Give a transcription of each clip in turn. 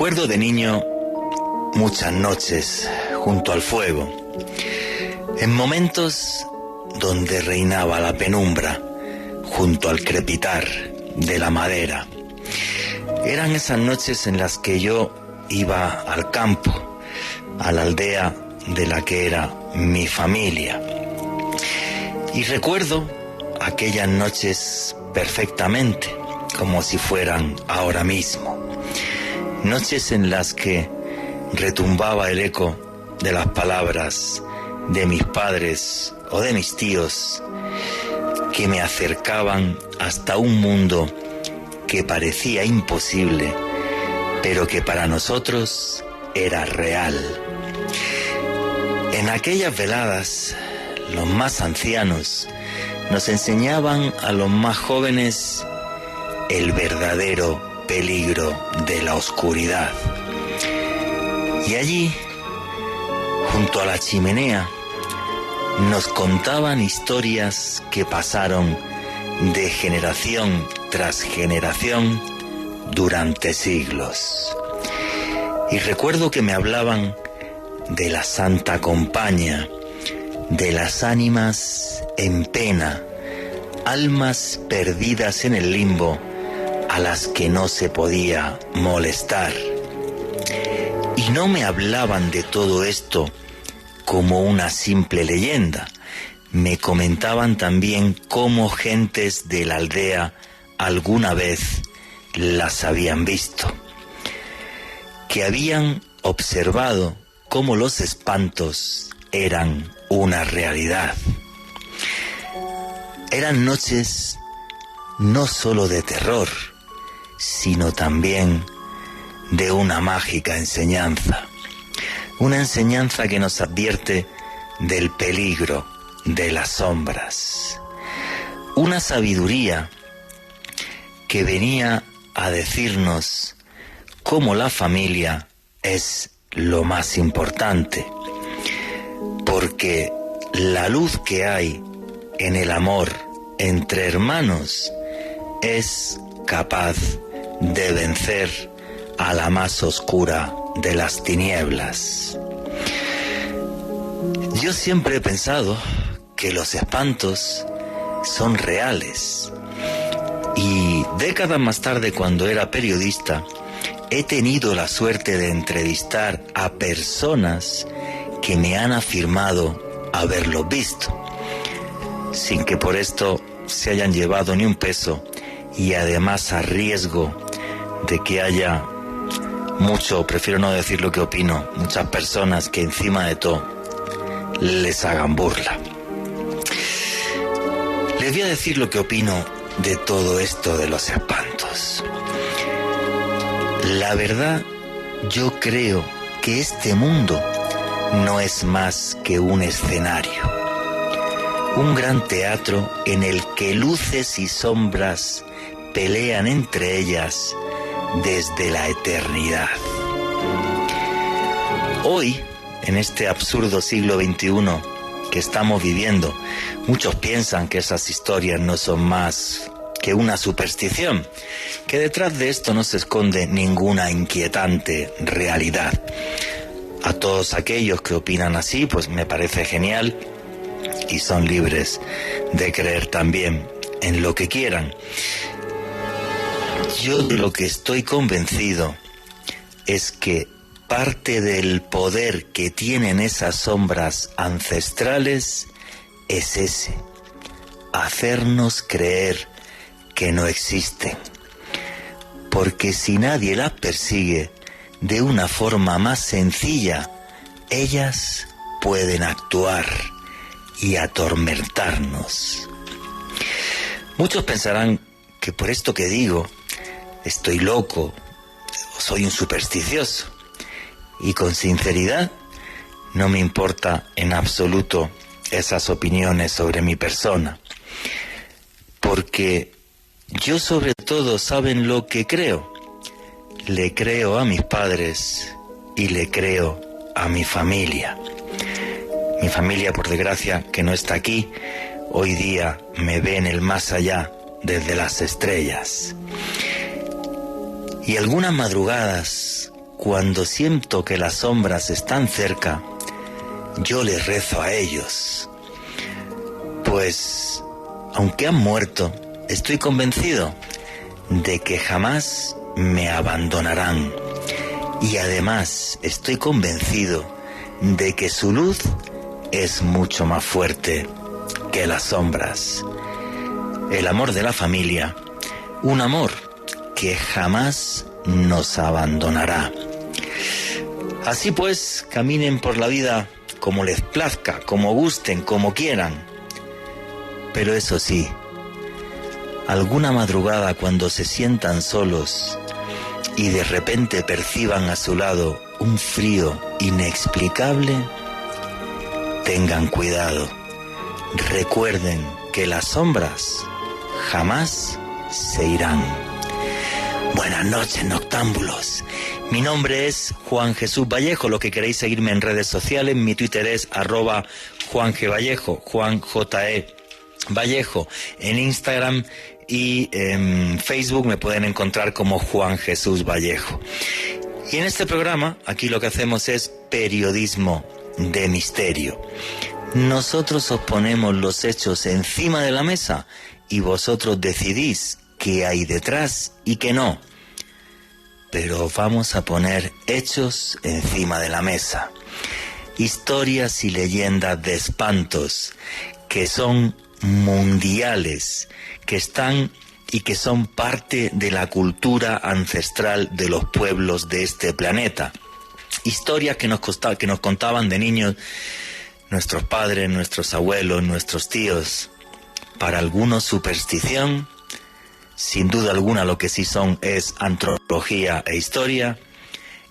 Recuerdo de niño muchas noches junto al fuego, en momentos donde reinaba la penumbra, junto al crepitar de la madera. Eran esas noches en las que yo iba al campo, a la aldea de la que era mi familia. Y recuerdo aquellas noches perfectamente, como si fueran ahora mismo. Noches en las que retumbaba el eco de las palabras de mis padres o de mis tíos, que me acercaban hasta un mundo que parecía imposible, pero que para nosotros era real. En aquellas veladas, los más ancianos nos enseñaban a los más jóvenes el verdadero peligro de la oscuridad. Y allí, junto a la chimenea, nos contaban historias que pasaron de generación tras generación durante siglos. Y recuerdo que me hablaban de la Santa Compaña, de las ánimas en pena, almas perdidas en el limbo, a las que no se podía molestar. Y no me hablaban de todo esto como una simple leyenda. Me comentaban también cómo gentes de la aldea alguna vez las habían visto, que habían observado cómo los espantos eran una realidad. Eran noches no solo de terror, sino también de una mágica enseñanza. Una enseñanza que nos advierte del peligro de las sombras. Una sabiduría que venía a decirnos cómo la familia es lo más importante, porque la luz que hay en el amor entre hermanos es capaz de vencer a la más oscura de las tinieblas. Yo siempre he pensado que los espantos son reales, y décadas más tarde, cuando era periodista, he tenido la suerte de entrevistar a personas que me han afirmado haberlos visto, sin que por esto se hayan llevado ni un peso, y además a riesgo de que haya prefiero no decir lo que opino, muchas personas que encima de todo les hagan burla. Les voy a decir lo que opino de todo esto de los espantos. La verdad, yo creo que este mundo no es más que un escenario, un gran teatro en el que luces y sombras pelean entre ellas desde la eternidad. Hoy, en este absurdo siglo XXI que estamos viviendo, muchos piensan que esas historias no son más que una superstición, que detrás de esto no se esconde ninguna inquietante realidad. A todos aquellos que opinan así, pues me parece genial, y son libres de creer también en lo que quieran. Yo de lo que estoy convencido es que parte del poder que tienen esas sombras ancestrales es ese: hacernos creer que no existen. Porque si nadie las persigue de una forma más sencilla, ellas pueden actuar y atormentarnos. Muchos pensarán que por esto que digo estoy loco o soy un supersticioso, y con sinceridad no me importa en absoluto esas opiniones sobre mi persona, porque yo sobre todo, ¿saben lo que creo? Le creo a mis padres y le creo a mi familia. Mi familia, por desgracia, que no está aquí, hoy día me ve en el más allá desde las estrellas. Y algunas madrugadas, cuando siento que las sombras están cerca, yo les rezo a ellos. Pues, aunque han muerto, estoy convencido de que jamás me abandonarán. Y además estoy convencido de que su luz es mucho más fuerte que las sombras. El amor de la familia, un amor que jamás nos abandonará. Así pues, caminen por la vida como les plazca, como gusten, como quieran. Pero eso sí, alguna madrugada cuando se sientan solos y de repente perciban a su lado un frío inexplicable, tengan cuidado. Recuerden que las sombras jamás se irán. Buenas noches, noctámbulos. Mi nombre es Juan Jesús Vallejo. Lo que queréis seguirme en redes sociales, mi Twitter es @JuanGVallejo, Juan J.E. Vallejo. En Instagram y en Facebook me pueden encontrar como Juan Jesús Vallejo. Y en este programa, aquí lo que hacemos es periodismo de misterio. Nosotros os ponemos los hechos encima de la mesa y vosotros decidís qué hay detrás y qué no. Pero vamos a poner hechos encima de la mesa. Historias y leyendas de espantos que son mundiales, que están y que son parte de la cultura ancestral de los pueblos de este planeta. Historias que nos contaban de niños nuestros padres, nuestros abuelos, nuestros tíos. Para algunos superstición, sin duda alguna lo que sí son es antropología e historia,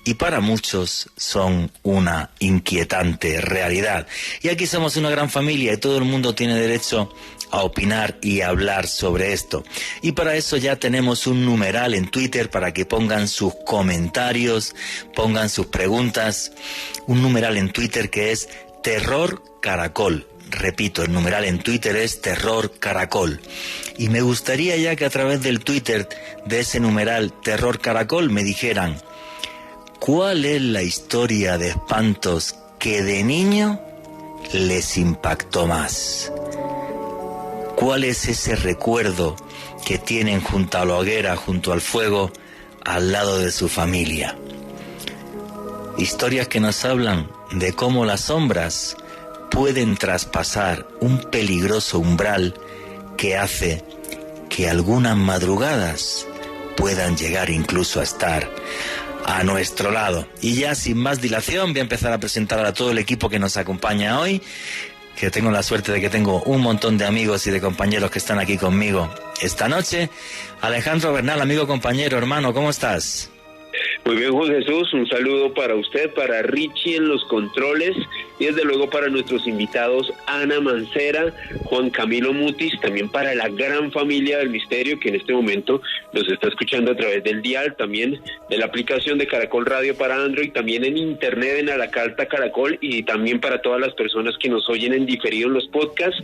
y para muchos son una inquietante realidad. Y aquí somos una gran familia y todo el mundo tiene derecho a opinar y a hablar sobre esto. Y para eso ya tenemos un numeral en Twitter para que pongan sus comentarios, pongan sus preguntas. Un numeral en Twitter que es Terror Caracol. Repito, el numeral en Twitter es Terror Caracol. Y me gustaría ya que a través del Twitter de ese numeral Terror Caracol me dijeran ¿cuál es la historia de espantos que de niño les impactó más? ¿Cuál es ese recuerdo que tienen junto a la hoguera, junto al fuego, al lado de su familia? Historias que nos hablan de cómo las sombras pueden traspasar un peligroso umbral que hace que algunas madrugadas puedan llegar incluso a estar a nuestro lado. Y ya sin más dilación voy a empezar a presentar a todo el equipo que nos acompaña hoy, que tengo la suerte de que tengo un montón de amigos y de compañeros que están aquí conmigo esta noche. Alejandro Bernal, amigo, compañero, hermano, ¿cómo estás? Muy bien, Juan Jesús, un saludo para usted, para Richie en los controles y desde luego para nuestros invitados Ana Mancera, Juan Camilo Mutis, también para la gran familia del misterio que en este momento nos está escuchando a través del dial, también de la aplicación de Caracol Radio para Android, también en internet en A la Carta Caracol y también para todas las personas que nos oyen en diferido en los podcasts.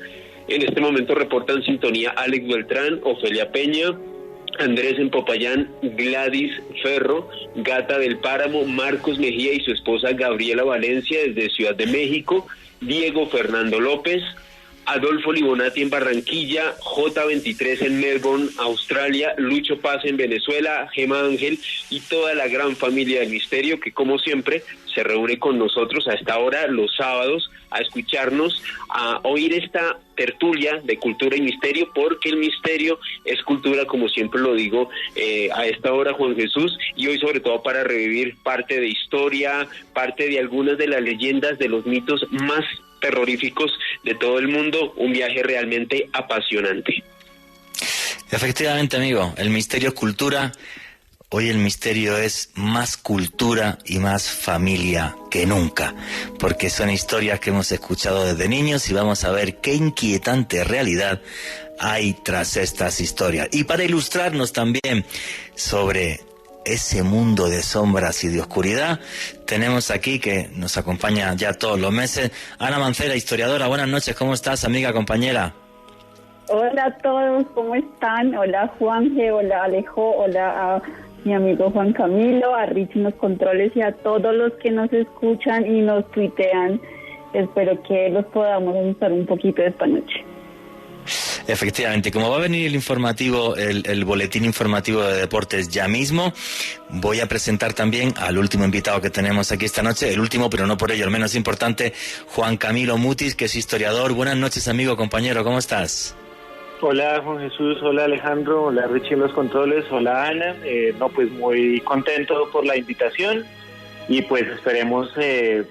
En este momento reportan sintonía Alex Beltrán, Ofelia Peña, Andrés en Popayán, Gladys Ferro, Gata del Páramo, Marcos Mejía y su esposa Gabriela Valencia desde Ciudad de México, Diego Fernando López, Adolfo Libonati en Barranquilla, J23 en Melbourne, Australia, Lucho Paz en Venezuela, Gema Ángel y toda la gran familia del misterio que como siempre se reúne con nosotros a esta hora los sábados a escucharnos, a oír esta tertulia de cultura y misterio, porque el misterio es cultura, como siempre lo digo, a esta hora, Juan Jesús, y hoy sobre todo para revivir parte de historia, parte de algunas de las leyendas, de los mitos más terroríficos de todo el mundo, un viaje realmente apasionante. Efectivamente, amigo, el misterio es cultura. Hoy el misterio es más cultura y más familia que nunca, porque son historias que hemos escuchado desde niños y vamos a ver qué inquietante realidad hay tras estas historias. Y para ilustrarnos también sobre ese mundo de sombras y de oscuridad, tenemos aquí, que nos acompaña ya todos los meses, Ana Mancera, historiadora. Buenas noches, ¿cómo estás, amiga, compañera? Hola a todos, ¿cómo están? Hola Juanje, hola Alejo, hola a mi amigo Juan Camilo, a Rich en los controles y a todos los que nos escuchan y nos tuitean. Espero que los podamos asustar un poquito esta noche. Efectivamente, como va a venir el informativo, el boletín informativo de deportes ya mismo, voy a presentar también al último invitado que tenemos aquí esta noche, el último, pero no por ello el menos importante, Juan Camilo Mutis, que es historiador. Buenas noches, amigo, compañero, ¿cómo estás? Hola Juan Jesús, hola Alejandro, hola Richie en los controles, hola Ana. Pues muy contento por la invitación y pues esperemos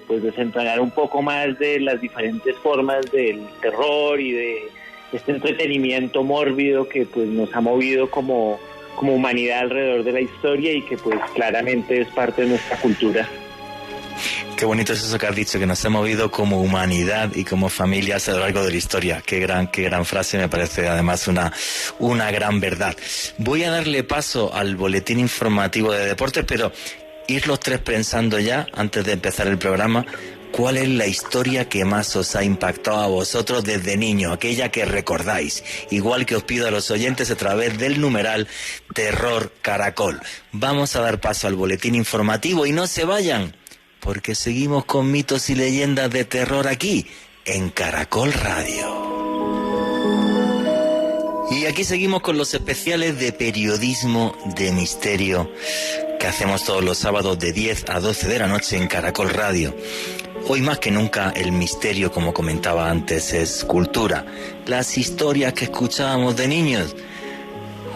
pues desentrañar un poco más de las diferentes formas del terror y de este entretenimiento mórbido que pues nos ha movido como humanidad alrededor de la historia y que pues claramente es parte de nuestra cultura. Qué bonito es eso que has dicho, que nos ha movido como humanidad y como familias a lo largo de la historia. Qué gran frase, me parece además una gran verdad. Voy a darle paso al boletín informativo de deportes, pero ir los tres pensando ya, antes de empezar el programa, ¿cuál es la historia que más os ha impactado a vosotros desde niño? Aquella que recordáis. Igual que os pido a los oyentes a través del numeral Terror Caracol. Vamos a dar paso al boletín informativo y no se vayan, porque seguimos con mitos y leyendas de terror aquí, en Caracol Radio. Y aquí seguimos con los especiales de periodismo de misterio que hacemos todos los sábados de 10 a 12 de la noche en Caracol Radio. Hoy más que nunca el misterio, como comentaba antes, es cultura. Las historias que escuchábamos de niños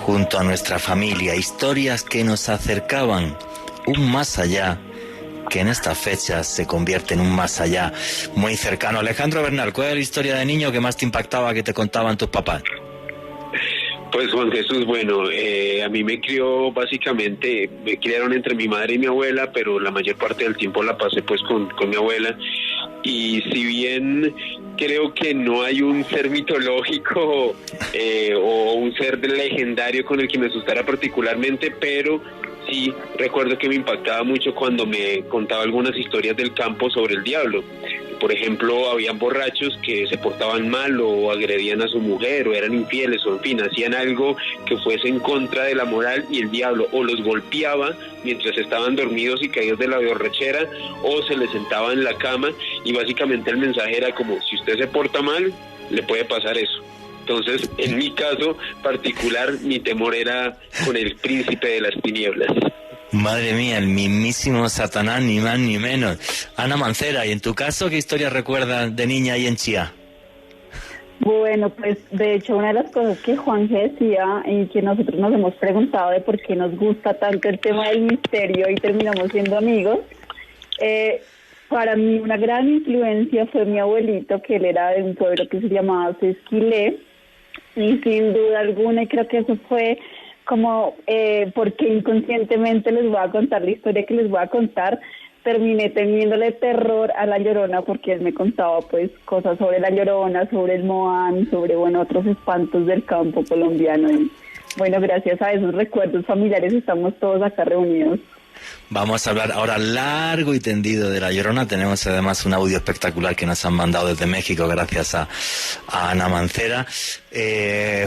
junto a nuestra familia, historias que nos acercaban un más allá, que en estas fechas se convierte en un más allá muy cercano. Alejandro Bernal, ¿cuál es la historia de niño que más te impactaba, que te contaban tus papás? Pues Juan Jesús, bueno, a mí me criaron entre mi madre y mi abuela, pero la mayor parte del tiempo la pasé pues con mi abuela. Y si bien creo que no hay un ser mitológico o un ser legendario con el que me asustara particularmente, pero sí recuerdo que me impactaba mucho cuando me contaba algunas historias del campo sobre el diablo. Por ejemplo, habían borrachos que se portaban mal o agredían a su mujer o eran infieles o en fin, hacían algo que fuese en contra de la moral y el diablo o los golpeaba mientras estaban dormidos y caídos de la borrachera o se les sentaba en la cama y básicamente el mensaje era como, si usted se porta mal, le puede pasar eso. Entonces, en mi caso particular, mi temor era con el príncipe de las tinieblas. Madre mía, el mismísimo Satanás, ni más ni menos. Ana Mancera, ¿y en tu caso qué historia recuerdas de niña ahí en Chía? Bueno, pues de hecho una de las cosas que Juan decía y que nosotros nos hemos preguntado de por qué nos gusta tanto el tema del misterio y terminamos siendo amigos, para mí una gran influencia fue mi abuelito, que él era de un pueblo que se llamaba Sesquilé, y sin duda alguna, y creo que eso fue como porque inconscientemente les voy a contar la historia que les voy a contar, terminé teniéndole terror a La Llorona porque él me contaba pues cosas sobre La Llorona, sobre el Moán, sobre otros espantos del campo colombiano y bueno, gracias a esos recuerdos familiares estamos todos acá reunidos. Vamos a hablar ahora largo y tendido de La Llorona. Tenemos además un audio espectacular que nos han mandado desde México gracias a Ana Mancera.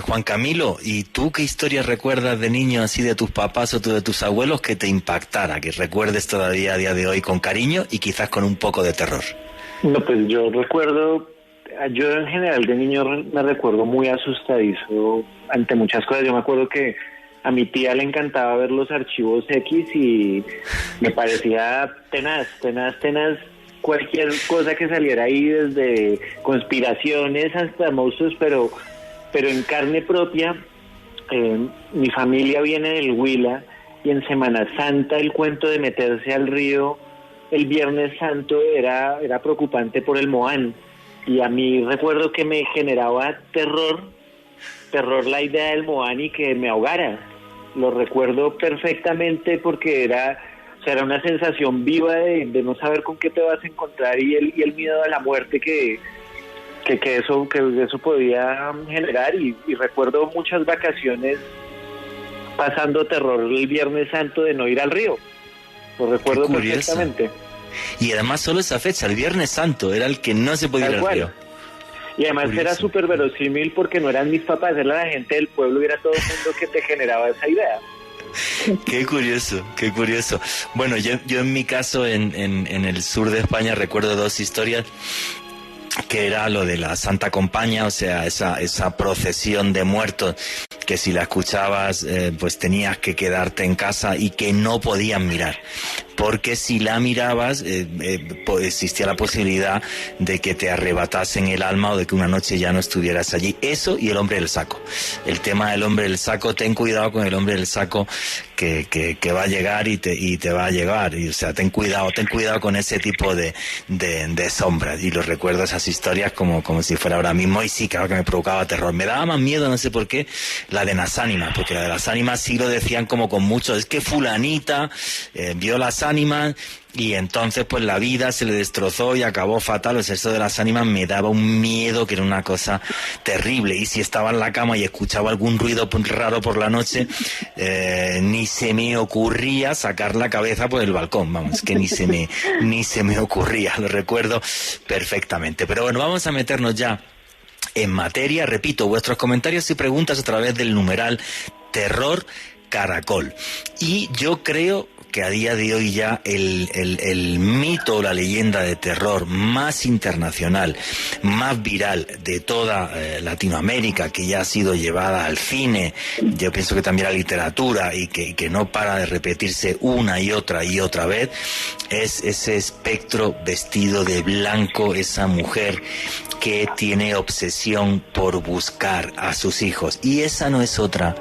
Juan Camilo, ¿y tú qué historias recuerdas de niño así de tus papás o de tus abuelos que te impactara, que recuerdes todavía a día de hoy con cariño y quizás con un poco de terror? No, pues yo en general de niño me recuerdo muy asustadizo ante muchas cosas. Yo me acuerdo que a mi tía le encantaba ver los archivos X y me parecía tenaz cualquier cosa que saliera ahí, desde conspiraciones hasta monstruos, pero en carne propia. Mi familia viene del Huila y en Semana Santa el cuento de meterse al río el Viernes Santo era preocupante por el Moán, y a mí recuerdo que me generaba terror la idea del Moán y que me ahogara. Lo recuerdo perfectamente porque era una sensación viva de no saber con qué te vas a encontrar y el miedo a la muerte que eso podía generar, y recuerdo muchas vacaciones pasando terror el Viernes Santo de no ir al río. Lo recuerdo perfectamente. Y además solo esa fecha, el Viernes Santo, era el que no se podía ir al río. Y además curioso. Era súper verosímil porque no eran mis papás, era la gente del pueblo y era todo el mundo que te generaba esa idea. Qué curioso, qué curioso. Bueno, yo en mi caso, en el sur de España, recuerdo dos historias, que era lo de la Santa Compaña, o sea, esa procesión de muertos, que si la escuchabas, pues tenías que quedarte en casa y que no podías mirar. Porque si la mirabas, pues existía la posibilidad de que te arrebatasen el alma o de que una noche ya no estuvieras allí. Eso y el hombre del saco. El tema del hombre del saco, ten cuidado con el hombre del saco que va a llegar y te va a llevar. Y, o sea, ten cuidado con ese tipo de sombras. Y lo recuerdo esas historias como si fuera ahora mismo, y sí, claro que me provocaba terror. Me daba más miedo, no sé por qué, la de las ánimas, porque la de las ánimas sí lo decían como con mucho, es que fulanita vio las ánimas y entonces pues la vida se le destrozó y acabó fatal. Pues eso de las ánimas me daba un miedo que era una cosa terrible, y si estaba en la cama y escuchaba algún ruido raro por la noche, ni se me ocurría sacar la cabeza por el balcón, vamos, que ni se me ocurría, lo recuerdo perfectamente. Pero bueno, vamos a meternos ya en materia. Repito, vuestros comentarios y preguntas a través del numeral Terror Caracol. Y yo creo que a día de hoy ya el mito o la leyenda de terror más internacional, más viral de toda Latinoamérica, que ya ha sido llevada al cine, yo pienso que también a la literatura, y que no para de repetirse una y otra vez, es ese espectro vestido de blanco, esa mujer que tiene obsesión por buscar a sus hijos, y esa no es otra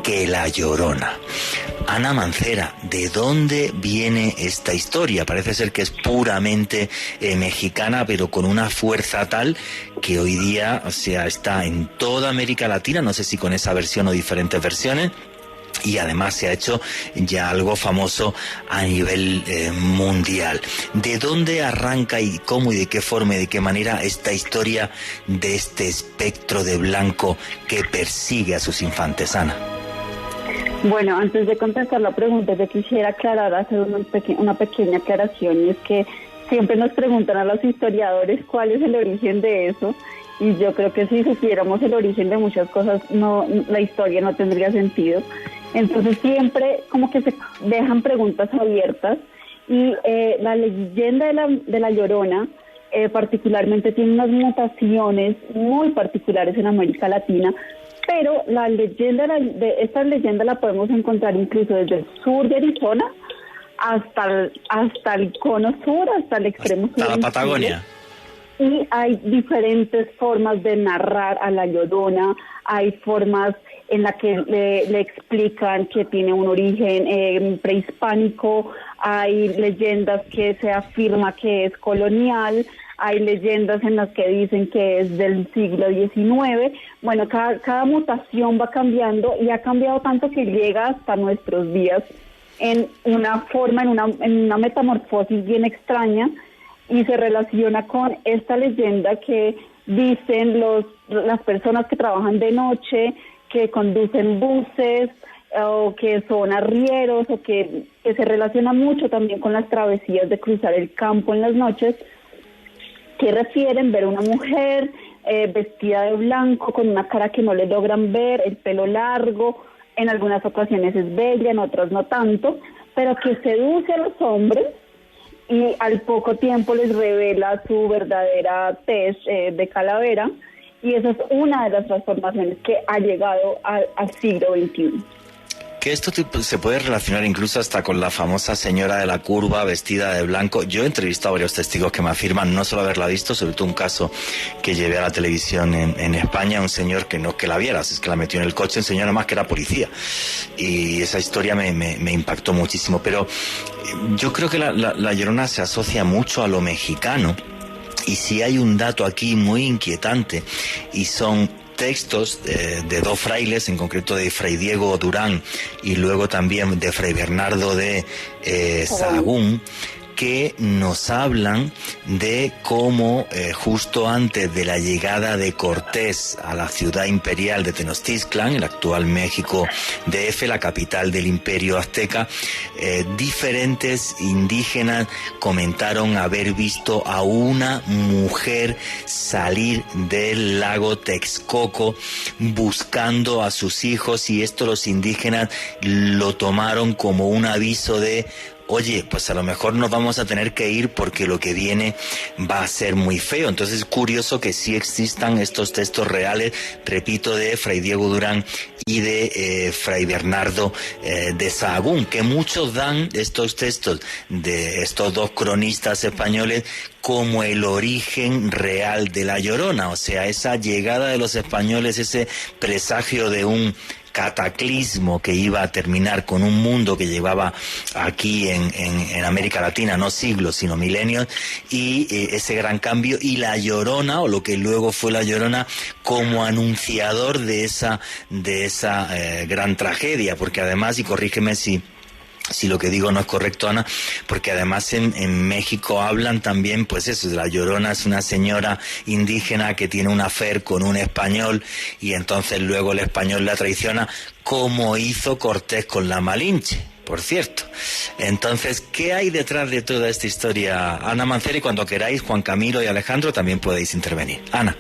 que La Llorona. Ana Mancera, ¿de dónde viene esta historia? Parece ser que es puramente mexicana, pero con una fuerza tal que hoy día, o sea, está en toda América Latina, no sé si con esa versión o diferentes versiones, y además se ha hecho ya algo famoso a nivel mundial. ¿De dónde arranca y cómo y de qué forma y de qué manera esta historia de este espectro de blanco que persigue a sus infantes, Ana? Bueno, antes de contestar la pregunta, yo quisiera aclarar, hacer una pequeña aclaración, y es que siempre nos preguntan a los historiadores cuál es el origen de eso, y yo creo que si supiéramos el origen de muchas cosas, la historia no tendría sentido. Entonces siempre como que se dejan preguntas abiertas, y la leyenda de la Llorona particularmente tiene unas mutaciones muy particulares en América Latina, pero la leyenda esta leyenda la podemos encontrar incluso desde el sur de Arizona hasta el cono sur, hasta el extremo sur. Hasta la Patagonia. Y hay diferentes formas de narrar a la Llorona, hay formas en las que le explican que tiene un origen prehispánico, hay leyendas que se afirma que es colonial, hay leyendas en las que dicen que es del siglo XIX. Bueno, cada mutación va cambiando, y ha cambiado tanto que llega hasta nuestros días en una forma, en una metamorfosis bien extraña, y se relaciona con esta leyenda que dicen las personas que trabajan de noche, que conducen buses, o que son arrieros, o que se relaciona mucho también con las travesías de cruzar el campo en las noches, que refieren ver una mujer vestida de blanco, con una cara que no le logran ver, el pelo largo, en algunas ocasiones es bella, en otras no tanto, pero que seduce a los hombres, y al poco tiempo les revela su verdadera tez de calavera, y esa es una de las transformaciones que ha llegado al siglo XXI. Que esto se puede relacionar incluso hasta con la famosa señora de la curva vestida de blanco. Yo he entrevistado a varios testigos que me afirman no solo haberla visto, sobre todo un caso que llevé a la televisión en España, un señor que no es que la vieras, es que la metió en el coche, enseñó nada más que era policía. Y esa historia me impactó muchísimo. Pero yo creo que la Llorona se asocia mucho a lo mexicano. Y sí hay un dato aquí muy inquietante, y son textos de dos frailes, en concreto de Fray Diego Durán y luego también de Fray Bernardo de Sahagún, que nos hablan de cómo justo antes de la llegada de Cortés a la ciudad imperial de Tenochtitlan, el actual México DF, la capital del Imperio Azteca, diferentes indígenas comentaron haber visto a una mujer salir del lago Texcoco buscando a sus hijos, y esto los indígenas lo tomaron como un aviso de: oye, pues a lo mejor nos vamos a tener que ir porque lo que viene va a ser muy feo. Entonces es curioso que sí existan estos textos reales, repito, de Fray Diego Durán y de Fray Bernardo de Sahagún, que muchos dan estos textos de estos dos cronistas españoles como el origen real de La Llorona, o sea, esa llegada de los españoles, ese presagio de un cataclismo que iba a terminar con un mundo que llevaba aquí en América Latina no siglos sino milenios, y ese gran cambio, y La Llorona, o lo que luego fue La Llorona, como anunciador de esa gran tragedia, porque además, y corrígeme si lo que digo no es correcto, Ana, porque además en México hablan también, pues eso, La Llorona es una señora indígena que tiene un affair con un español, y entonces luego el español la traiciona, como hizo Cortés con la Malinche, por cierto. Entonces, ¿qué hay detrás de toda esta historia, Ana Mancera? Y cuando queráis, Juan Camilo y Alejandro también podéis intervenir. Ana.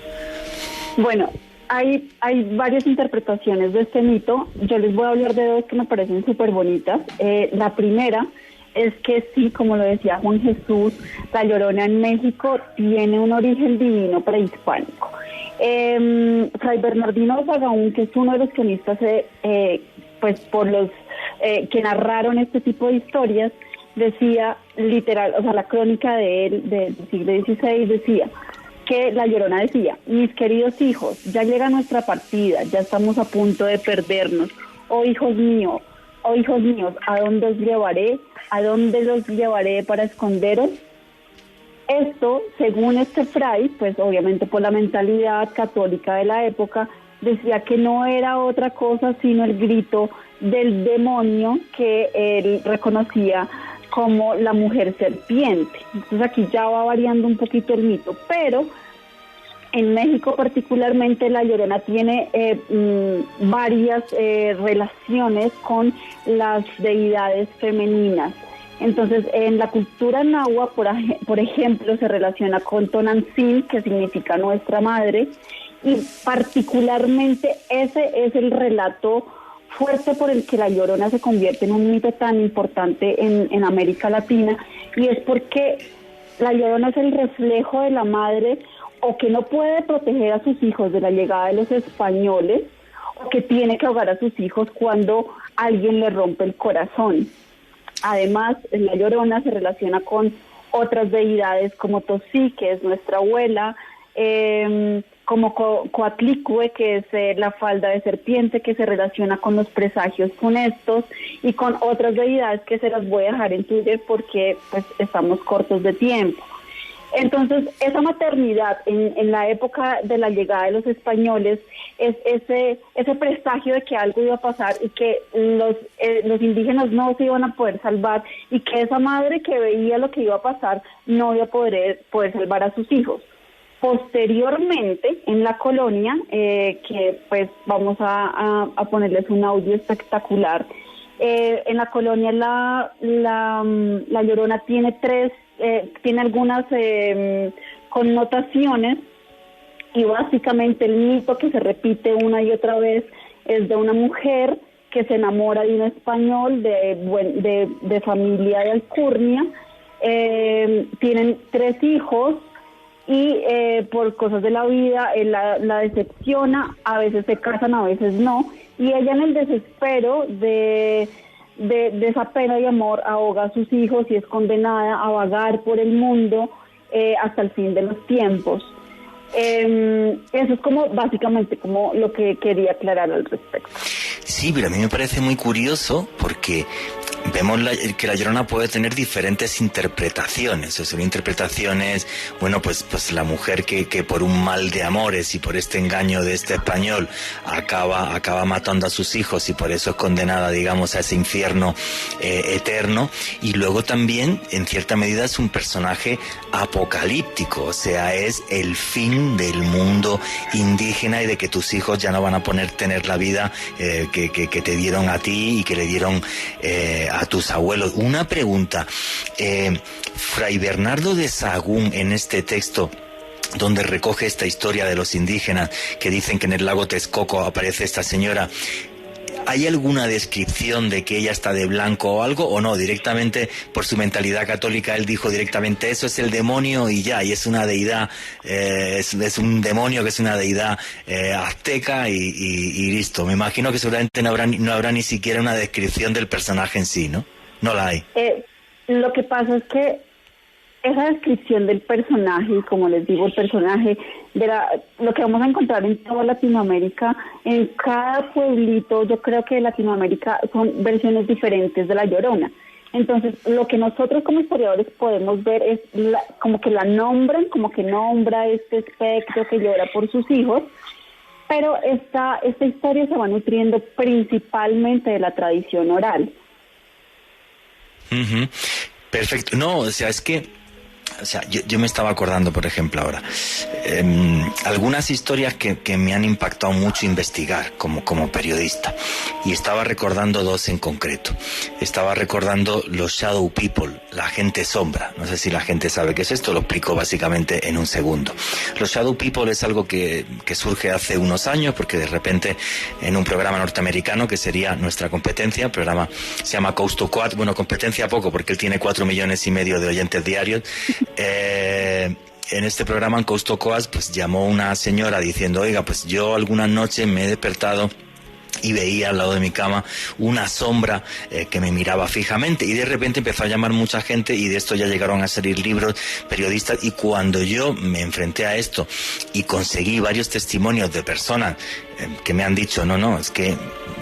Bueno, hay varias interpretaciones de este mito. Yo les voy a hablar de dos que me parecen súper bonitas. La primera es que sí, como lo decía Juan Jesús, La Llorona en México tiene un origen divino prehispánico. Fray Bernardino de Sahagún, que es uno de los cronistas, pues por los que narraron este tipo de historias, decía literal, o sea, la crónica de él del siglo XVI decía que La Llorona decía: mis queridos hijos, ya llega nuestra partida, ya estamos a punto de perdernos. Oh hijos míos, ¿a dónde os llevaré? ¿A dónde los llevaré para esconderos? Esto, según este fray, pues obviamente por la mentalidad católica de la época, decía que no era otra cosa sino el grito del demonio que él reconocía como la mujer serpiente. Entonces aquí ya va variando un poquito el mito, pero en México particularmente La Llorona tiene varias relaciones con las deidades femeninas. Entonces, en la cultura náhuatl, por ejemplo, se relaciona con Tonantzin, que significa nuestra madre, y particularmente ese es el relato fuerte por el que La Llorona se convierte en un mito tan importante en América Latina, y es porque La Llorona es el reflejo de la madre, o que no puede proteger a sus hijos de la llegada de los españoles, o que tiene que ahogar a sus hijos cuando alguien le rompe el corazón. Además, La Llorona se relaciona con otras deidades como Tosí, que es nuestra abuela, como Coatlicue, que es la falda de serpiente, que se relaciona con los presagios funestos, y con otras deidades que se las voy a dejar en Twitter porque pues estamos cortos de tiempo. Entonces, esa maternidad en la época de la llegada de los españoles es ese presagio de que algo iba a pasar y que los indígenas no se iban a poder salvar, y que esa madre que veía lo que iba a pasar no iba a poder salvar a sus hijos. Posteriormente, en la colonia, que pues vamos a ponerles un audio espectacular, en la colonia la Llorona tiene tiene algunas connotaciones, y básicamente el mito que se repite una y otra vez es de una mujer que se enamora de un español de familia de alcurnia. Tienen 3 hijos y por cosas de la vida él la decepciona, a veces se casan, a veces no, y ella en el desespero de esa pena y amor ahoga a sus hijos y es condenada a vagar por el mundo hasta el fin de los tiempos. Eso es como básicamente como lo que quería aclarar al respecto. Sí, pero a mí me parece muy curioso porque vemos que la Llorona puede tener diferentes interpretaciones. O sea, interpretaciones, bueno, pues la mujer que por un mal de amores y por este engaño de este español acaba matando a sus hijos y por eso es condenada, digamos, a ese infierno eterno. Y luego también, en cierta medida, es un personaje apocalíptico. O sea, es el fin del mundo indígena y de que tus hijos ya no van a tener la vida que te dieron a ti y que le dieron a tus abuelos. Una pregunta, Fray Bernardo de Sahagún, en este texto donde recoge esta historia de los indígenas que dicen que en el lago Texcoco aparece esta señora, ¿hay alguna descripción de que ella está de blanco o algo, o no? Directamente, por su mentalidad católica, él dijo directamente, eso es el demonio y ya, y es una deidad, es un demonio que es una deidad azteca y listo. Me imagino que seguramente no habrá ni siquiera una descripción del personaje en sí, ¿no? No la hay. Lo que pasa es que esa descripción del personaje, y como les digo, el personaje, lo que vamos a encontrar en toda Latinoamérica, en cada pueblito, yo creo que de Latinoamérica son versiones diferentes de La Llorona. Entonces, lo que nosotros como historiadores podemos ver es como que la nombran, como que nombra este espectro que llora por sus hijos, pero esta historia se va nutriendo principalmente de la tradición oral. Uh-huh. Perfecto. No, o sea, es que yo me estaba acordando, por ejemplo, ahora, algunas historias que me han impactado mucho investigar como periodista, y estaba recordando dos en concreto. Estaba recordando los Shadow People, la gente sombra. No sé si la gente sabe qué es esto, lo explico básicamente en un segundo. Los Shadow People es algo que surge hace unos años, porque de repente en un programa norteamericano que sería nuestra competencia, el programa se llama Coast to Coast, bueno, competencia poco porque él tiene 4,5 millones de oyentes diarios. En este programa, en Coast to Coast, pues llamó una señora diciendo, oiga, pues yo algunas noches me he despertado y veía al lado de mi cama una sombra que me miraba fijamente, y de repente empezó a llamar mucha gente, y de esto ya llegaron a salir libros, periodistas, y cuando yo me enfrenté a esto y conseguí varios testimonios de personas que me han dicho, no, es que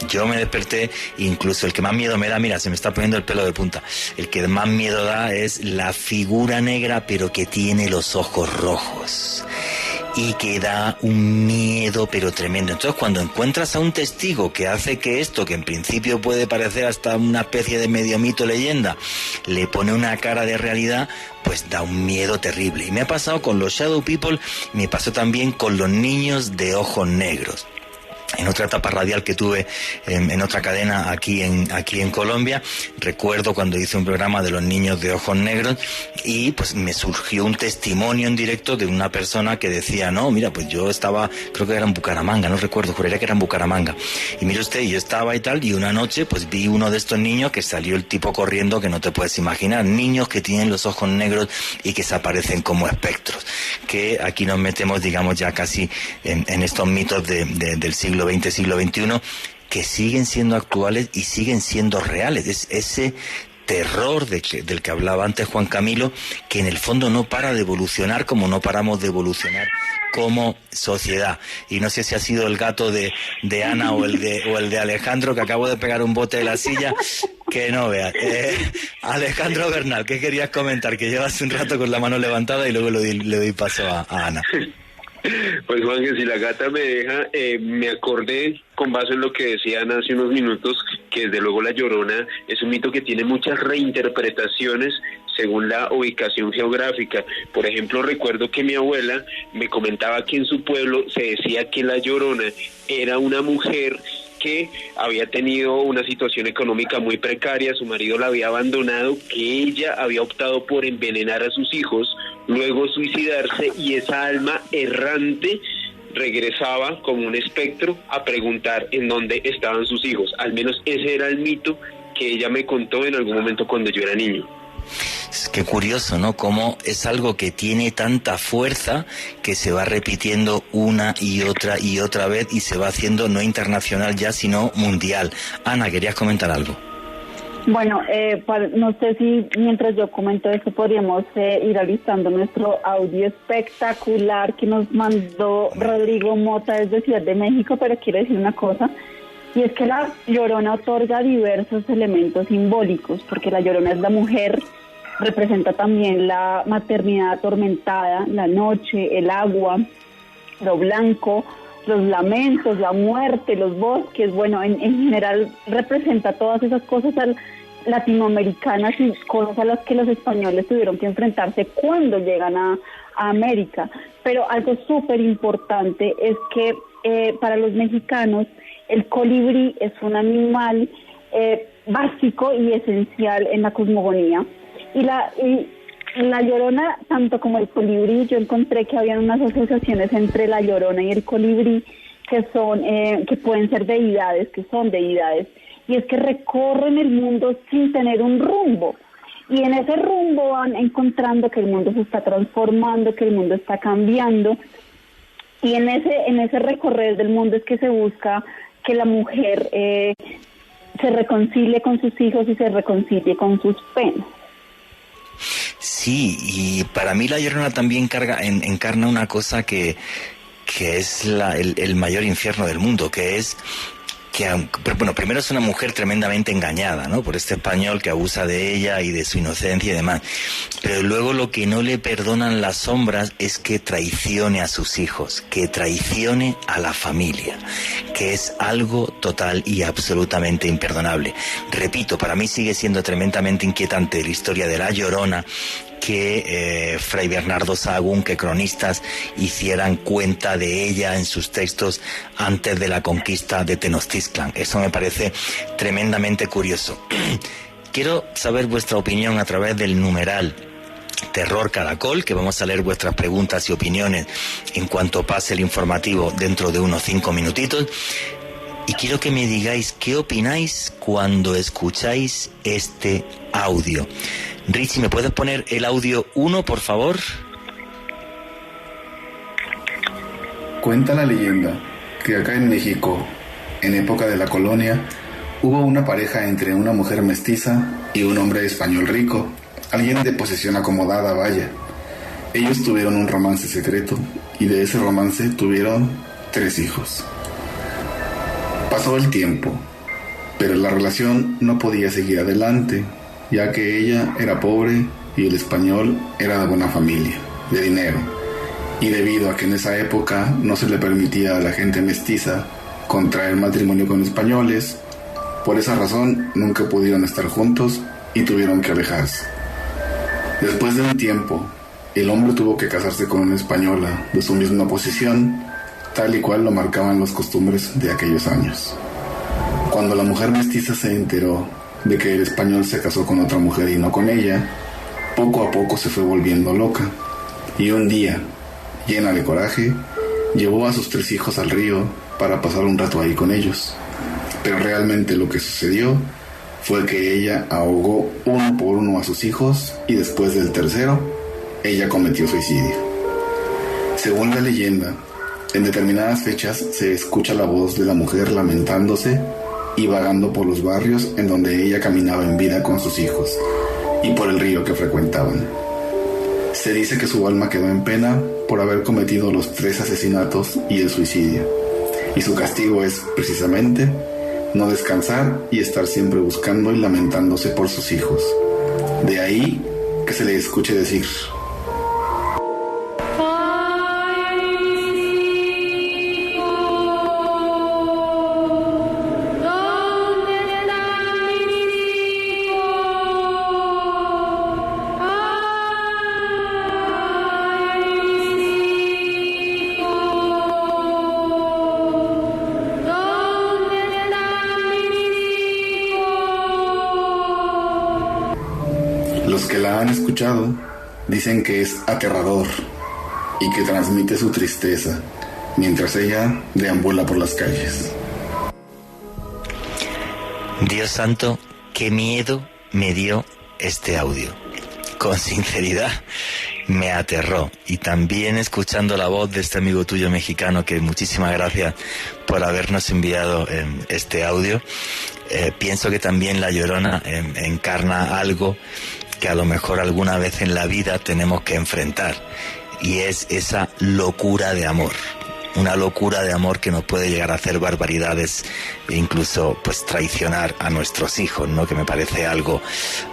yo me desperté, incluso el que más miedo me da, mira, se me está poniendo el pelo de punta, el que más miedo da es la figura negra pero que tiene los ojos rojos y que da un miedo pero tremendo. Entonces, cuando encuentras a un testigo que hace que esto, que en principio puede parecer hasta una especie de medio mito, leyenda, le pone una cara de realidad, pues da un miedo terrible. Y me ha pasado con los Shadow People, y me pasó también con los niños de ojos negros. En otra etapa radial que tuve en otra cadena aquí en Colombia, recuerdo cuando hice un programa de los niños de ojos negros, y pues me surgió un testimonio en directo de una persona que decía, no, mira, pues yo estaba, creo que era en Bucaramanga, no recuerdo, juraría que era en Bucaramanga, y mire usted, yo estaba y tal, y una noche pues vi uno de estos niños que salió el tipo corriendo que no te puedes imaginar, niños que tienen los ojos negros y que se aparecen como espectros, que aquí nos metemos, digamos, ya casi en estos mitos del siglo XX, siglo XXI, que siguen siendo actuales y siguen siendo reales. Es ese terror del que hablaba antes Juan Camilo, que en el fondo no para de evolucionar, como no paramos de evolucionar como sociedad. Y no sé si ha sido el gato de Ana o el de Alejandro, que acabo de pegar un bote de la silla, que no veas. Alejandro Bernal, ¿qué querías comentar? Que llevas un rato con la mano levantada y luego le doy paso a Ana. Pues Juan, que si la gata me deja, me acordé con base en lo que decían hace unos minutos, que desde luego La Llorona es un mito que tiene muchas reinterpretaciones según la ubicación geográfica. Por ejemplo, recuerdo que mi abuela me comentaba que en su pueblo se decía que La Llorona era una mujer que había tenido una situación económica muy precaria, su marido la había abandonado, que ella había optado por envenenar a sus hijos, luego suicidarse, y esa alma errante regresaba como un espectro a preguntar en dónde estaban sus hijos. Al menos ese era el mito que ella me contó en algún momento cuando yo era niño. Es que curioso, ¿no? Cómo es algo que tiene tanta fuerza que se va repitiendo una y otra vez, y se va haciendo no internacional ya, sino mundial. Ana, ¿querías comentar algo? Bueno, no sé si mientras yo comento esto podríamos ir alistando nuestro audio espectacular que nos mandó Rodrigo Mota desde Ciudad de México, pero quiero decir una cosa. Y es que la Llorona otorga diversos elementos simbólicos, porque la Llorona es la mujer, representa también la maternidad atormentada, la noche, el agua, lo blanco, los lamentos, la muerte, los bosques. Bueno, en general representa todas esas cosas latinoamericanas y cosas a las que los españoles tuvieron que enfrentarse cuando llegan a América. Pero algo súper importante es que para los mexicanos el colibrí es un animal básico y esencial en la cosmogonía. Y la Llorona, tanto como el colibrí, yo encontré que habían unas asociaciones entre la Llorona y el colibrí que pueden ser deidades, que son deidades, y es que recorren el mundo sin tener un rumbo. Y en ese rumbo van encontrando que el mundo se está transformando, que el mundo está cambiando. Y en ese recorrer del mundo es que se busca que la mujer se reconcilie con sus hijos y se reconcilie con sus penas. Sí, y para mí la Llorona también encarna una cosa que es el mayor infierno del mundo, que es bueno, primero es una mujer tremendamente engañada, ¿no?, por este español que abusa de ella y de su inocencia y demás. Pero luego lo que no le perdonan las sombras es que traicione a sus hijos, que traicione a la familia, que es algo total y absolutamente imperdonable. Repito, para mí sigue siendo tremendamente inquietante la historia de la Llorona, que Fray Bernardo Sahagún, que cronistas hicieran cuenta de ella en sus textos antes de la conquista de Tenochtitlan. Eso me parece tremendamente curioso. Quiero saber vuestra opinión a través del numeral Terror Caracol, que vamos a leer vuestras preguntas y opiniones en cuanto pase el informativo dentro de unos 5 minutitos. Y quiero que me digáis qué opináis cuando escucháis este audio. Richie, ¿me puedes poner el audio 1, por favor? Cuenta la leyenda que acá en México, en época de la colonia, hubo una pareja entre una mujer mestiza y un hombre español rico, alguien de posición acomodada, vaya. Ellos tuvieron un romance secreto y de ese romance tuvieron 3 hijos. Pasó el tiempo, pero la relación no podía seguir adelante, ya que ella era pobre y el español era de buena familia, de dinero. Y debido a que en esa época no se le permitía a la gente mestiza contraer matrimonio con españoles, por esa razón nunca pudieron estar juntos y tuvieron que alejarse. Después de un tiempo, el hombre tuvo que casarse con una española de su misma posición, tal y cual lo marcaban las costumbres de aquellos años. Cuando la mujer mestiza se enteró de que el español se casó con otra mujer y no con ella, poco a poco se fue volviendo loca, y un día, llena de coraje, llevó a sus 3 hijos al río para pasar un rato ahí con ellos. Pero realmente lo que sucedió fue que ella ahogó uno por uno a sus hijos y después del tercero, ella cometió suicidio. Según la leyenda, en determinadas fechas se escucha la voz de la mujer lamentándose y vagando por los barrios en donde ella caminaba en vida con sus hijos y por el río que frecuentaban. Se dice que su alma quedó en pena por haber cometido los 3 asesinatos y el suicidio, y su castigo es precisamente no descansar y estar siempre buscando y lamentándose por sus hijos. De ahí que se le escuche decir: Los que la han escuchado dicen que es aterrador y que transmite su tristeza mientras ella deambula por las calles. Dios santo, qué miedo me dio este audio. Con sinceridad, me aterró. Y también escuchando la voz de este amigo tuyo mexicano, que muchísimas gracias por habernos enviado este audio, pienso que también la Llorona encarna algo que a lo mejor alguna vez en la vida tenemos que enfrentar, y es esa locura de amor. una locura de amor que nos puede llegar a hacer barbaridades e incluso pues traicionar a nuestros hijos, ¿no? Que me parece algo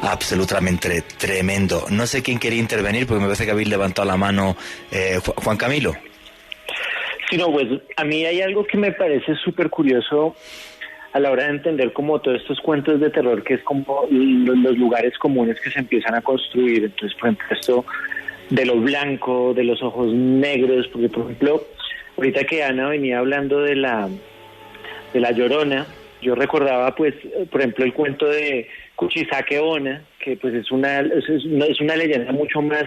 absolutamente tremendo. No sé quién quería intervenir porque me parece que habéis levantado la mano. Juan Camilo. Sí, no, pues a mí hay algo que me parece súper curioso a la hora de entender como todos estos cuentos de terror, que es como los lugares comunes que se empiezan a construir. Entonces, por ejemplo, esto de lo blanco, de los ojos negros, porque por ejemplo, ahorita que Ana venía hablando de la Llorona, yo recordaba pues, por ejemplo, el cuento de Kuchisake Onna, que pues es una leyenda mucho más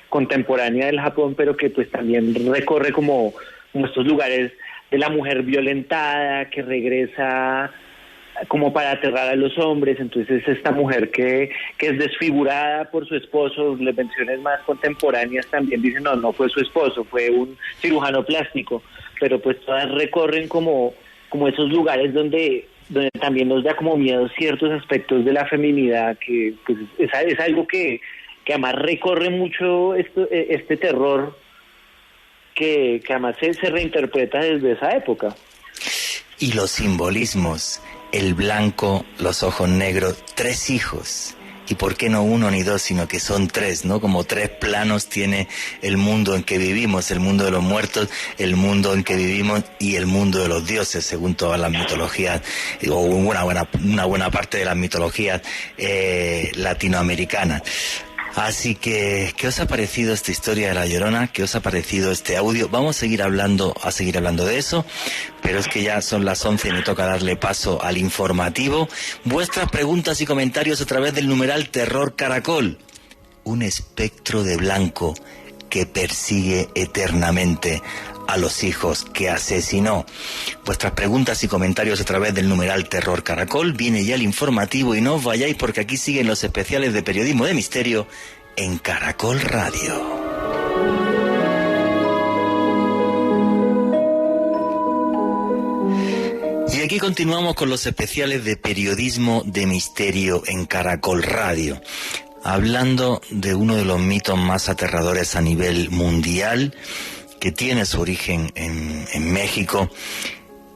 contemporánea del Japón, pero que pues también recorre como estos lugares de la mujer violentada que regresa como para aterrar a los hombres. Entonces es esta mujer que es desfigurada por su esposo. Las versiones más contemporáneas también dicen no fue su esposo, fue un cirujano plástico, pero pues todas recorren como esos lugares donde también nos da como miedo ciertos aspectos de la feminidad, que pues es algo que además recorre mucho este terror que además se reinterpreta desde esa época. Y los simbolismos, el blanco, los ojos negros, 3 hijos. Y por qué no 1 ni 2, sino que son 3, ¿no? Como 3 planos tiene el mundo en que vivimos, el mundo de los muertos, el mundo en que vivimos y el mundo de los dioses, según todas las mitologías, o una buena parte de las mitologías latinoamericanas. Así que, ¿qué os ha parecido esta historia de La Llorona? ¿Qué os ha parecido este audio? Vamos a seguir hablando de eso, pero es que ya son las 11 y me toca darle paso al informativo. Vuestras preguntas y comentarios a través del numeral Terror Caracol. Un espectro de blanco que persigue eternamente a los hijos que asesinó. Vuestras preguntas y comentarios a través del numeral Terror Caracol. Viene ya el informativo y no os vayáis porque aquí siguen los especiales de periodismo de misterio en Caracol Radio. Y aquí continuamos con los especiales de periodismo de misterio en Caracol Radio, hablando de uno de los mitos más aterradores a nivel mundial, que tiene su origen en México,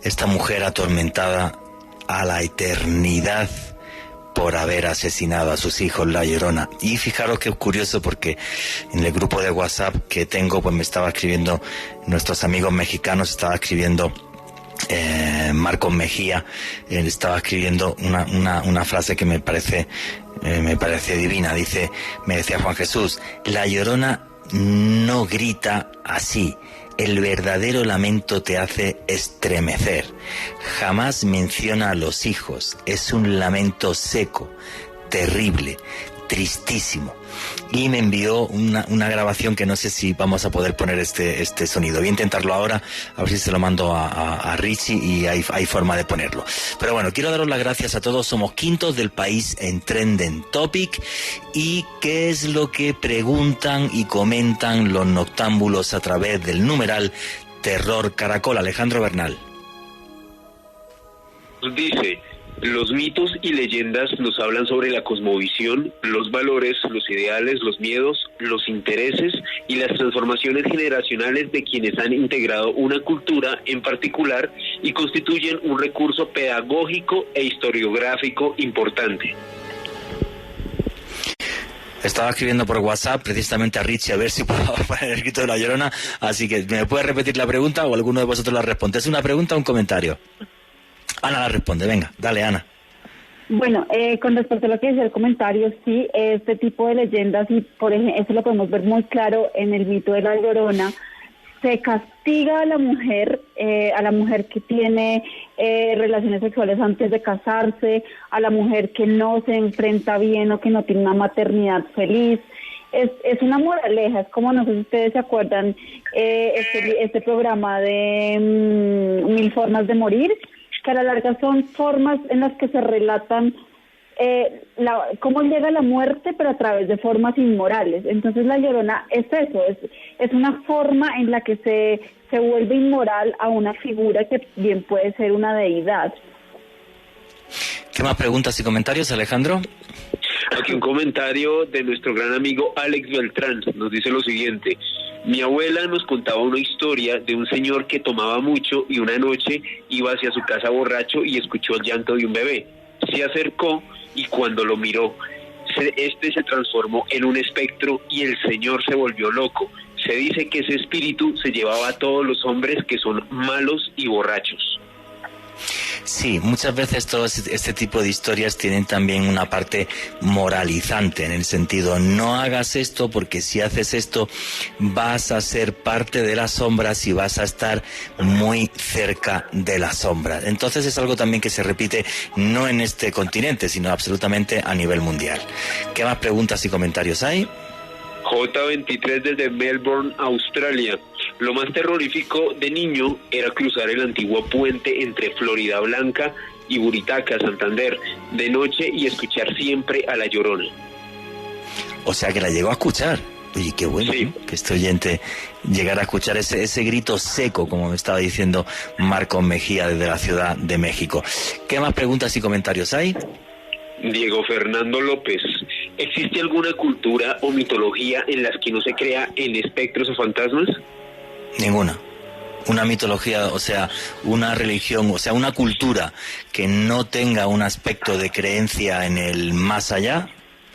esta mujer atormentada a la eternidad por haber asesinado a sus hijos, La Llorona. Y fijaros que es curioso porque en el grupo de WhatsApp que tengo, pues me estaba escribiendo, nuestros amigos mexicanos, estaba escribiendo Marcos Mejía, estaba escribiendo una frase que me parece divina. Me decía Juan Jesús: La Llorona no grita así. El verdadero lamento te hace estremecer. Jamás menciona a los hijos. Es un lamento seco, terrible, tristísimo. Y me envió una grabación que no sé si vamos a poder poner este sonido. Voy a intentarlo ahora, a ver si se lo mando a Richie y hay forma de ponerlo. Pero bueno, quiero daros las gracias a todos. Somos quintos del país en Trending Topic. ¿Y qué es lo que preguntan y comentan los noctámbulos a través del numeral Terror Caracol? Alejandro Bernal. Dice: los mitos y leyendas nos hablan sobre la cosmovisión, los valores, los ideales, los miedos, los intereses y las transformaciones generacionales de quienes han integrado una cultura en particular y constituyen un recurso pedagógico e historiográfico importante. Estaba escribiendo por WhatsApp precisamente a Richie a ver si puedo poner el grito de La Llorona, así que ¿me puede repetir la pregunta o alguno de vosotros la responde? ¿Es una pregunta o un comentario? Ana la responde, venga, dale Ana. Bueno, con respecto a lo que decía el comentario, sí, este tipo de leyendas, y por ejemplo, eso lo podemos ver muy claro en el mito de La Llorona, se castiga a la mujer que tiene relaciones sexuales antes de casarse, a la mujer que no se enfrenta bien o que no tiene una maternidad feliz. Es una moraleja, es como, no sé si ustedes se acuerdan, este programa de 1000 formas de morir, que a la larga son formas en las que se relatan cómo llega la muerte, pero a través de formas inmorales. Entonces La Llorona es eso, es una forma en la que se vuelve inmoral a una figura que bien puede ser una deidad. ¿Qué más preguntas y comentarios, Alejandro? Aquí un comentario de nuestro gran amigo Alex Beltrán nos dice lo siguiente: Mi abuela nos contaba una historia de un señor que tomaba mucho y una noche iba hacia su casa borracho y escuchó el llanto de un bebé. Se acercó y cuando lo miró, este se transformó en un espectro y el señor se volvió loco. Se dice que ese espíritu se llevaba a todos los hombres que son malos y borrachos. Sí, muchas veces todo este tipo de historias tienen también una parte moralizante, en el sentido, no hagas esto porque si haces esto vas a ser parte de las sombras y vas a estar muy cerca de las sombras. Entonces es algo también que se repite no en este continente, sino absolutamente a nivel mundial. ¿Qué más preguntas y comentarios hay? J23 desde Melbourne, Australia. Lo más terrorífico de niño era cruzar el antiguo puente entre Florida Blanca y Buritaca, Santander, de noche y escuchar siempre a La Llorona. O sea que la llegó a escuchar. Oye, qué bueno, sí, ¿no? Que este oyente llegara a escuchar ese grito seco, como me estaba diciendo Marcos Mejía desde la Ciudad de México. ¿Qué más preguntas y comentarios hay? Diego Fernando López. ¿Existe alguna cultura o mitología en las que no se crea en espectros o fantasmas? Ninguna. Una mitología, o sea, una religión, o sea, una cultura que no tenga un aspecto de creencia en el más allá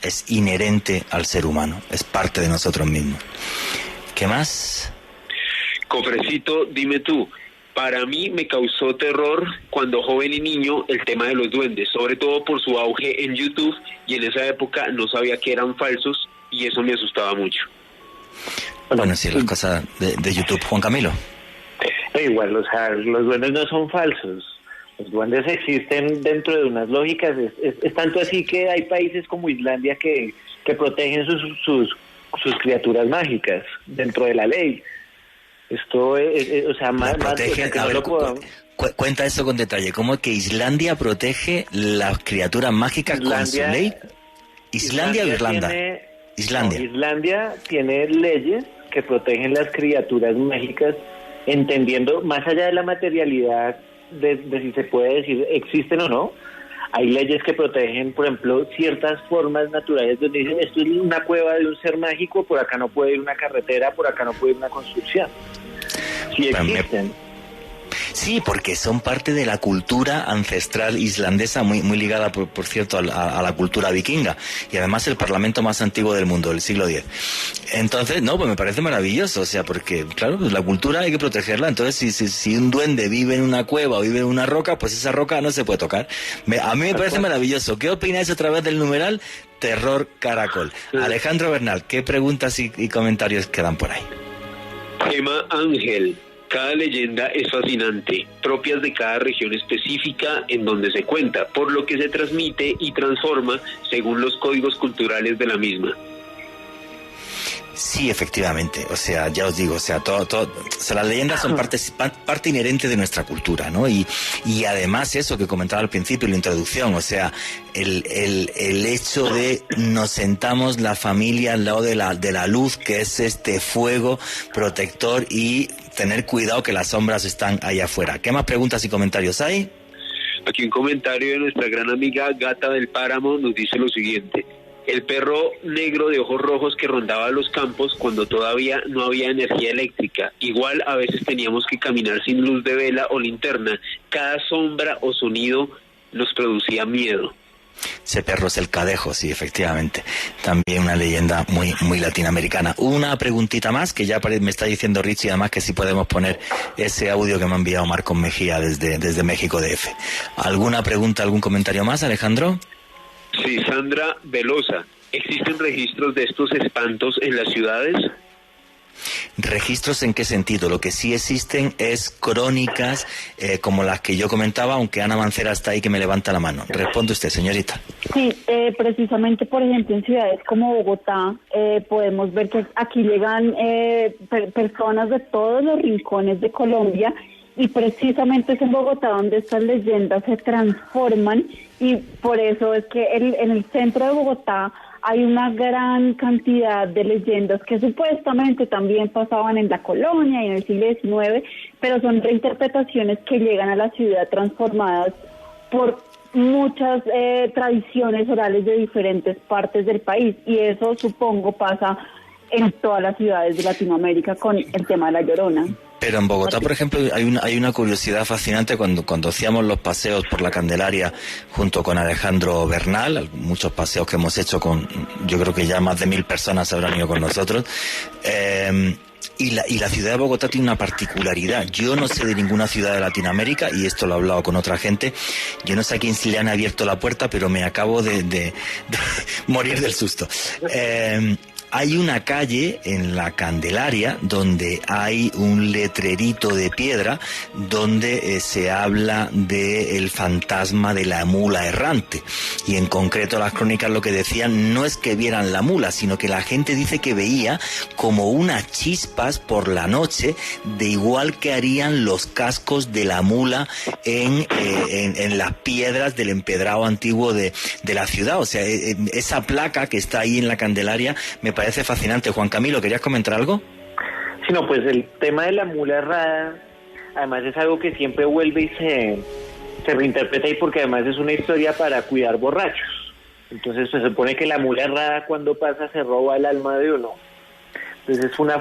es inherente al ser humano, es parte de nosotros mismos. ¿Qué más? Cofrecito, dime tú. Para mí me causó terror cuando joven y niño el tema de los duendes, sobre todo por su auge en YouTube, y en esa época no sabía que eran falsos y eso me asustaba mucho. Bueno, sí, las cosas de YouTube. Juan Camilo. Igual, o sea, los duendes no son falsos. Los duendes existen dentro de unas lógicas. Es tanto así que hay países como Islandia que protegen sus criaturas mágicas dentro de la ley. Esto es, o sea, más protege, cuenta eso con detalle. ¿Cómo es que Islandia protege las criaturas mágicas con su ley? ¿Islandia o Irlanda? Islandia. No, Islandia tiene leyes que protegen las criaturas mágicas, entendiendo más allá de la materialidad de si se puede decir existen o no. Hay leyes que protegen, por ejemplo, ciertas formas naturales donde dicen esto es una cueva de un ser mágico, por acá no puede ir una carretera, por acá no puede ir una construcción. Sí existen. Sí, porque son parte de la cultura ancestral islandesa, muy ligada, por cierto, a la cultura vikinga, y además el parlamento más antiguo del mundo, del siglo X. Entonces, no, pues me parece maravilloso, o sea, porque, claro, pues la cultura hay que protegerla. Entonces, si un duende vive en una cueva o vive en una roca, pues esa roca no se puede tocar. A mí me parece maravilloso. ¿Qué opináis a través del numeral Terror Caracol? Alejandro Bernal, ¿qué preguntas y comentarios quedan por ahí? Tema Ángel. Cada leyenda es fascinante, propias de cada región específica en donde se cuenta, por lo que se transmite y transforma según los códigos culturales de la misma. Sí, efectivamente, o sea, ya os digo, o sea, o sea, las leyendas son parte inherente de nuestra cultura, ¿no? Y además eso que comentaba al principio en la introducción, o sea, el hecho de nos sentamos la familia al lado de la luz, que es este fuego protector, y tener cuidado que las sombras están allá afuera. ¿Qué más preguntas y comentarios hay? Aquí un comentario de nuestra gran amiga Gata del Páramo nos dice lo siguiente: el perro negro de ojos rojos que rondaba los campos cuando todavía no había energía eléctrica. Igual a veces teníamos que caminar sin luz de vela o linterna. Cada sombra o sonido nos producía miedo. Ese perro es el Cadejo, sí, efectivamente. También una leyenda muy latinoamericana. Una preguntita más, que ya me está diciendo Richie, además, que sí podemos poner ese audio que me ha enviado Marcos Mejía desde México DF. ¿Alguna pregunta, algún comentario más, Alejandro? Sí, Sandra Velosa. ¿Existen registros de estos espantos en las ciudades? ¿Registros en qué sentido? Lo que sí existen es crónicas como las que yo comentaba, aunque Ana Mancera está ahí que me levanta la mano. Responde usted, señorita. Sí, precisamente, por ejemplo, en ciudades como Bogotá, podemos ver que aquí llegan personas de todos los rincones de Colombia, y precisamente es en Bogotá donde estas leyendas se transforman, y por eso es que en el centro de Bogotá hay una gran cantidad de leyendas que supuestamente también pasaban en la colonia y en el siglo XIX, pero son reinterpretaciones que llegan a la ciudad transformadas por muchas tradiciones orales de diferentes partes del país, y eso supongo pasa en todas las ciudades de Latinoamérica con el tema de La Llorona. Pero en Bogotá, por ejemplo, hay una curiosidad fascinante cuando hacíamos los paseos por la Candelaria junto con Alejandro Bernal, muchos paseos que hemos hecho yo creo que ya más de 1000 personas habrán ido con nosotros. Y la ciudad de Bogotá tiene una particularidad. Yo no sé de ninguna ciudad de Latinoamérica, y esto lo he hablado con otra gente, yo no sé a quién se le han abierto la puerta, pero me acabo de morir del susto. Hay una calle en la Candelaria donde hay un letrerito de piedra donde se habla del fantasma de la mula errante, y en concreto las crónicas lo que decían no es que vieran la mula, sino que la gente dice que veía como unas chispas por la noche, de igual que harían los cascos de la mula en las piedras del empedrado antiguo de la ciudad. O sea, esa placa que está ahí en la Candelaria me parece fascinante. Juan Camilo, ¿querías comentar algo? Sí, no, pues el tema de la mula errada, además es algo que siempre vuelve y se reinterpreta, y porque además es una historia para cuidar borrachos. Entonces pues, se supone que la mula errada cuando pasa se roba el alma de uno. Entonces es una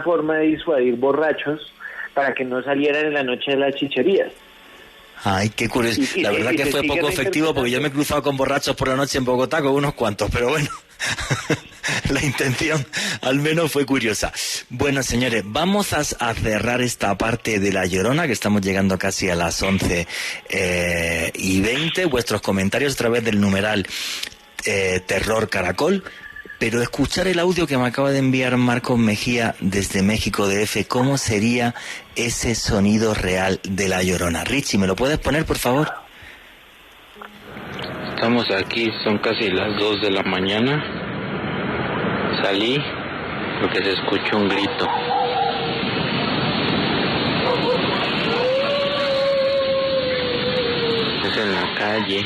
forma de disuadir borrachos para que no salieran en la noche de las chicherías. Ay, qué curioso. La verdad que fue poco efectivo, porque yo me he cruzado con borrachos por la noche en Bogotá con unos cuantos, pero bueno, la intención al menos fue curiosa. Bueno, señores, vamos a cerrar esta parte de La Llorona, que estamos llegando casi a las 11:20. Vuestros comentarios a través del numeral Terror Caracol. Pero escuchar el audio que me acaba de enviar Marcos Mejía desde México DF, ¿cómo sería ese sonido real de La Llorona? Richie, ¿me lo puedes poner, por favor? Estamos aquí, son casi las 2 de la mañana. Salí porque se escuchó un grito. Es en la calle.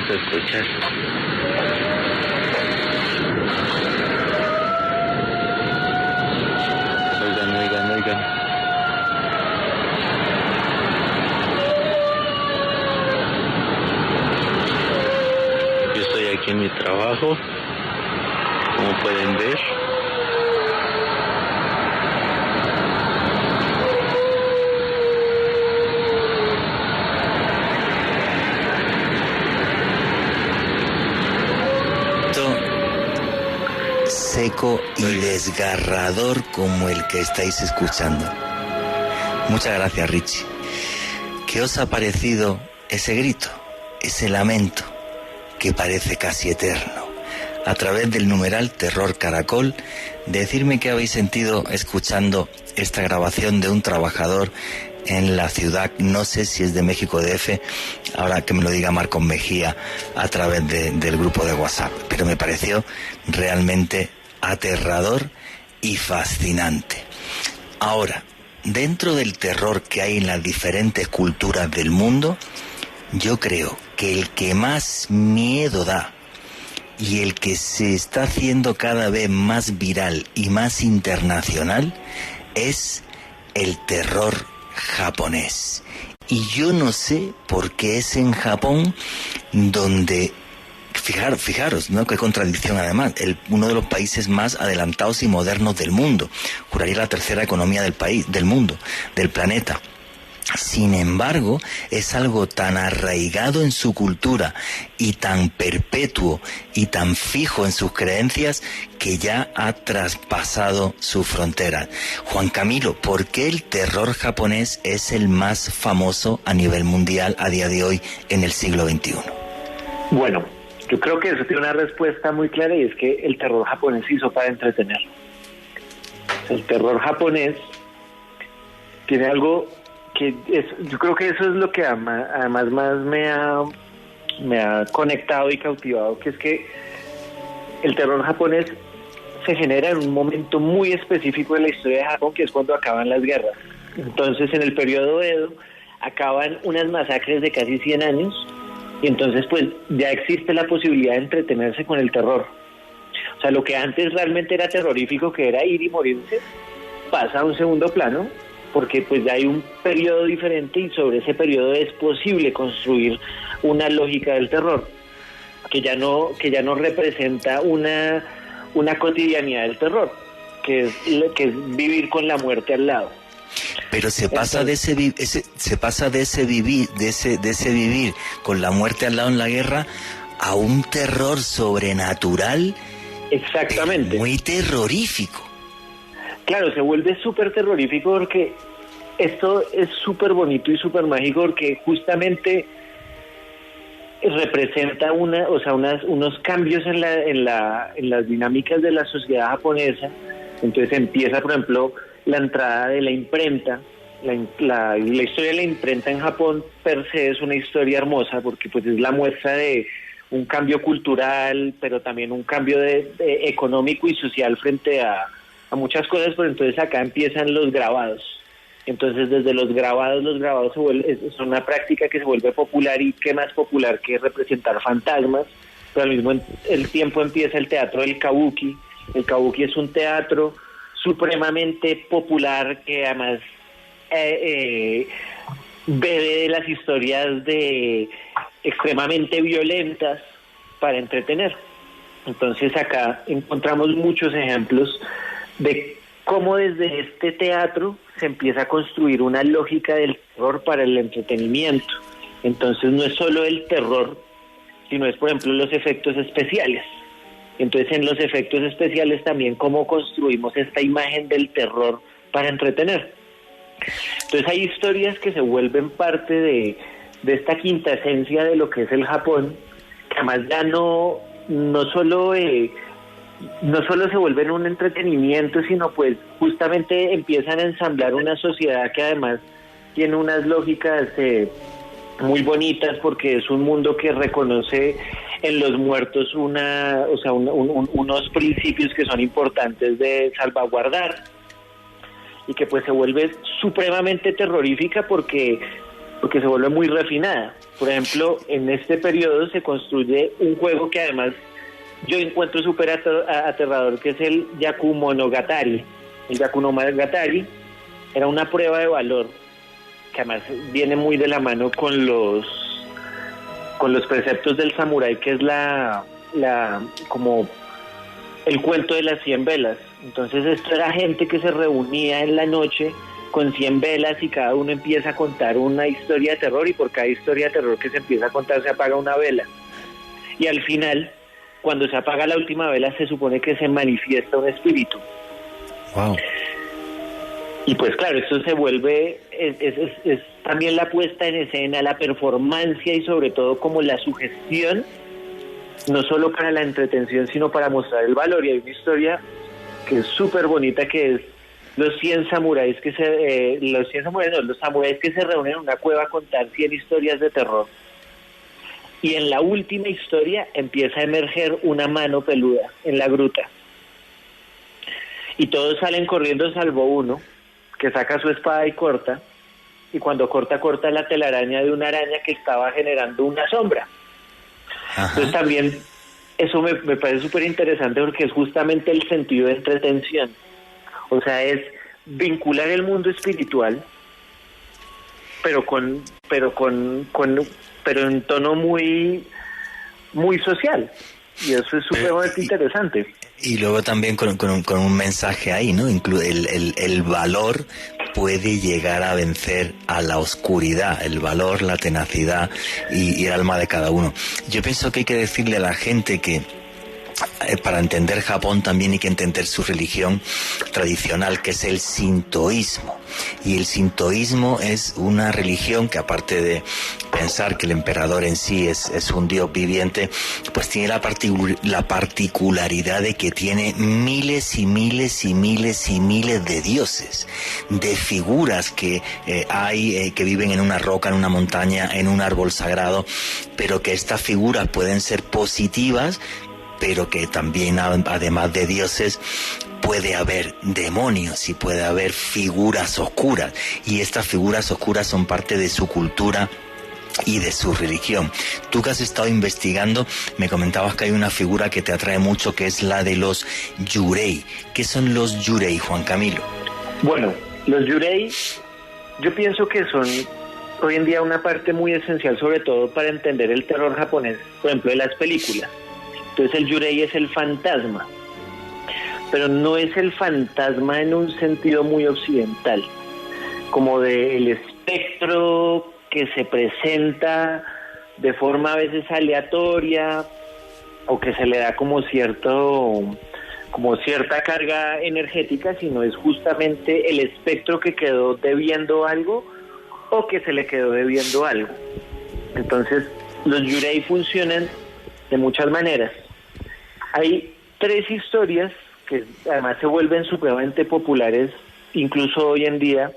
A escuchar. Oigan. Yo estoy aquí en mi trabajo, como pueden ver. Seco y desgarrador como el que estáis escuchando. Muchas gracias, Richie. ¿Qué os ha parecido ese grito, ese lamento que parece casi eterno? A través del numeral Terror Caracol, decidme qué habéis sentido escuchando esta grabación de un trabajador en la ciudad, no sé si es de México DF, ahora que me lo diga Marcos Mejía a través del grupo de WhatsApp, pero me pareció realmente aterrador y fascinante. Ahora, dentro del terror que hay en las diferentes culturas del mundo, yo creo que el que más miedo da y el que se está haciendo cada vez más viral y más internacional es el terror japonés. Y yo no sé por qué es en Japón donde, fijaros, ¿no? Qué contradicción además, uno de los países más adelantados y modernos del mundo, juraría la tercera economía del mundo, del planeta. Sin embargo, es algo tan arraigado en su cultura y tan perpetuo y tan fijo en sus creencias que ya ha traspasado sus fronteras. Juan Camilo, ¿por qué el terror japonés es el más famoso a nivel mundial a día de hoy en el siglo XXI? Bueno, yo creo que eso tiene una respuesta muy clara, y es que el terror japonés se hizo para entretener. El terror japonés tiene algo que yo creo que eso es lo que además más me ha conectado y cautivado, que es que el terror japonés se genera en un momento muy específico de la historia de Japón, que es cuando acaban las guerras. Entonces, en el periodo Edo acaban unas masacres de casi 100 años, y entonces pues ya existe la posibilidad de entretenerse con el terror. O sea, lo que antes realmente era terrorífico, que era ir y morirse, pasa a un segundo plano, porque pues ya hay un periodo diferente y sobre ese periodo es posible construir una lógica del terror que ya no representa una cotidianidad del terror, que es vivir con la muerte al lado. Pero se pasa de ese vivir con la muerte al lado en la guerra a un terror sobrenatural. Exactamente. Muy terrorífico. Claro, se vuelve súper terrorífico porque esto es súper bonito y súper mágico, porque justamente representa unos cambios en las dinámicas de la sociedad japonesa. Entonces empieza, por ejemplo, la entrada de la imprenta. La historia de la imprenta en Japón per se es una historia hermosa, porque pues es la muestra de un cambio cultural, pero también un cambio económico y social frente a muchas cosas. Pero entonces acá empiezan los grabados. Entonces desde los grabados es una práctica que se vuelve popular, y qué más popular que representar fantasmas. Pero al mismo tiempo empieza el teatro del kabuki. El kabuki es un teatro supremamente popular que además bebe de las historias extremadamente violentas para entretener. Entonces acá encontramos muchos ejemplos de cómo desde este teatro se empieza a construir una lógica del terror para el entretenimiento. Entonces no es solo el terror, sino es, por ejemplo, los efectos especiales. Entonces en los efectos especiales también cómo construimos esta imagen del terror para entretener. Entonces hay historias que se vuelven parte de esta quinta esencia de lo que es el Japón, que además ya no solo se vuelven un entretenimiento, sino pues justamente empiezan a ensamblar una sociedad que además tiene unas lógicas muy bonitas, porque es un mundo que reconoce en los muertos unos principios que son importantes de salvaguardar, y que pues se vuelve supremamente terrorífica porque se vuelve muy refinada. Por ejemplo, en este periodo se construye un juego que además yo encuentro súper aterrador, que es el Yakumonogatari. El Yakumonogatari era una prueba de valor que además viene muy de la mano con los preceptos del samurái, que es como el cuento de las 100 velas. Entonces esto era gente que se reunía en la noche con 100 velas, y cada uno empieza a contar una historia de terror, y por cada historia de terror que se empieza a contar se apaga una vela. Y al final, cuando se apaga la última vela, se supone que se manifiesta un espíritu. Wow. Y pues claro, esto se vuelve, es también la puesta en escena, la performance, y sobre todo como la sugestión, no solo para la entretención, sino para mostrar el valor. Y hay una historia que es súper bonita, que es los 100 samuráis los samuráis que se reúnen en una cueva a contar 100 historias de terror. Y en la última historia empieza a emerger una mano peluda en la gruta. Y todos salen corriendo salvo uno, que saca su espada y corta. Y cuando corta la telaraña de una araña que estaba generando una sombra. Ajá. Entonces también eso me parece súper interesante, porque es justamente el sentido de entretención. O sea, es vincular el mundo espiritual, pero en tono muy, muy social. Y eso es supremamente interesante. Y luego también con un mensaje ahí, ¿no? El valor puede llegar a vencer a la oscuridad, el valor, la tenacidad y el alma de cada uno. Yo pienso que hay que decirle a la gente que para entender Japón también hay que entender su religión tradicional, que es el sintoísmo. Y el sintoísmo es una religión que, aparte de pensar que el emperador en sí es un dios viviente, pues tiene la particularidad de que tiene miles y miles y miles y miles de dioses, de figuras que que viven en una roca, en una montaña, en un árbol sagrado, pero que estas figuras pueden ser positivas, pero que también, además de dioses, puede haber demonios y puede haber figuras oscuras, y estas figuras oscuras son parte de su cultura y de su religión. Tú que has estado investigando, me comentabas que hay una figura que te atrae mucho, que es la de los yurei. ¿Qué son los yurei, Juan Camilo? Bueno, los yurei yo pienso que son hoy en día una parte muy esencial, sobre todo para entender el terror japonés, por ejemplo, de las películas. Entonces el yurei es el fantasma, pero no es el fantasma en un sentido muy occidental, como del espectro que se presenta de forma a veces aleatoria, o que se le da como cierta carga energética, sino es justamente el espectro que quedó debiendo algo o que se le quedó debiendo algo. Entonces, los yurei funcionan de muchas maneras. Hay 3 historias que además se vuelven supremamente populares, incluso hoy en día,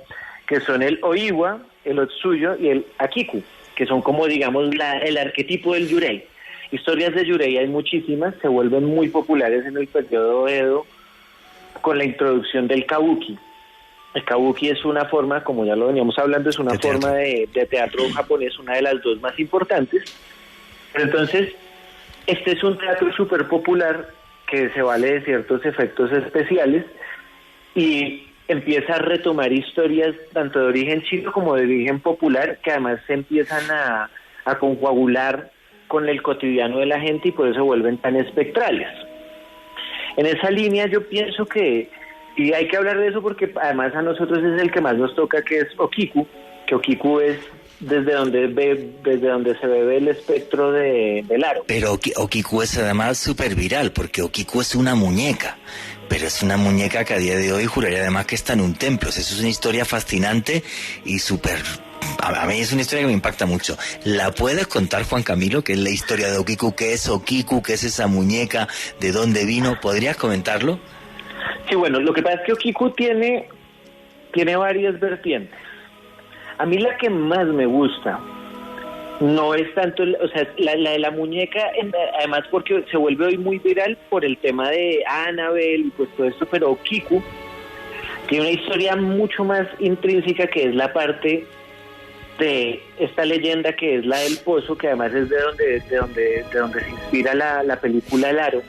que son el Oiwa, el Otsuyo y el Akiku, que son como, digamos, el arquetipo del yurei. Historias de yurei hay muchísimas, se vuelven muy populares en el periodo Edo con la introducción del kabuki. El kabuki es una forma, como ya lo veníamos hablando, es una forma de teatro japonés, una de las 2 más importantes. Pero entonces, este es un teatro súper popular que se vale de ciertos efectos especiales y empieza a retomar historias tanto de origen chino como de origen popular, que además se empiezan a conjugular con el cotidiano de la gente y por eso se vuelven tan espectrales. En esa línea yo pienso que, y hay que hablar de eso porque además a nosotros es el que más nos toca, que es Okiku, que Okiku es desde donde se ve el espectro del aro. Pero Okiku es además súper viral, porque Okiku es una muñeca, pero es una muñeca que a día de hoy juraría además que está en un templo. Eso es una historia fascinante y súper... A mí es una historia que me impacta mucho. ¿La puedes contar, Juan Camilo, qué es la historia de Okiku? ¿Qué es Okiku? ¿Qué es esa muñeca? ¿De dónde vino? ¿Podrías comentarlo? Sí, bueno, lo que pasa es que Okiku tiene varias vertientes. A mí la que más me gusta no es tanto, la de la muñeca, además porque se vuelve hoy muy viral por el tema de Annabelle y pues todo esto, pero Okiku tiene una historia mucho más intrínseca, que es la parte de esta leyenda que es la del pozo, que además es de donde se inspira la película El Aro,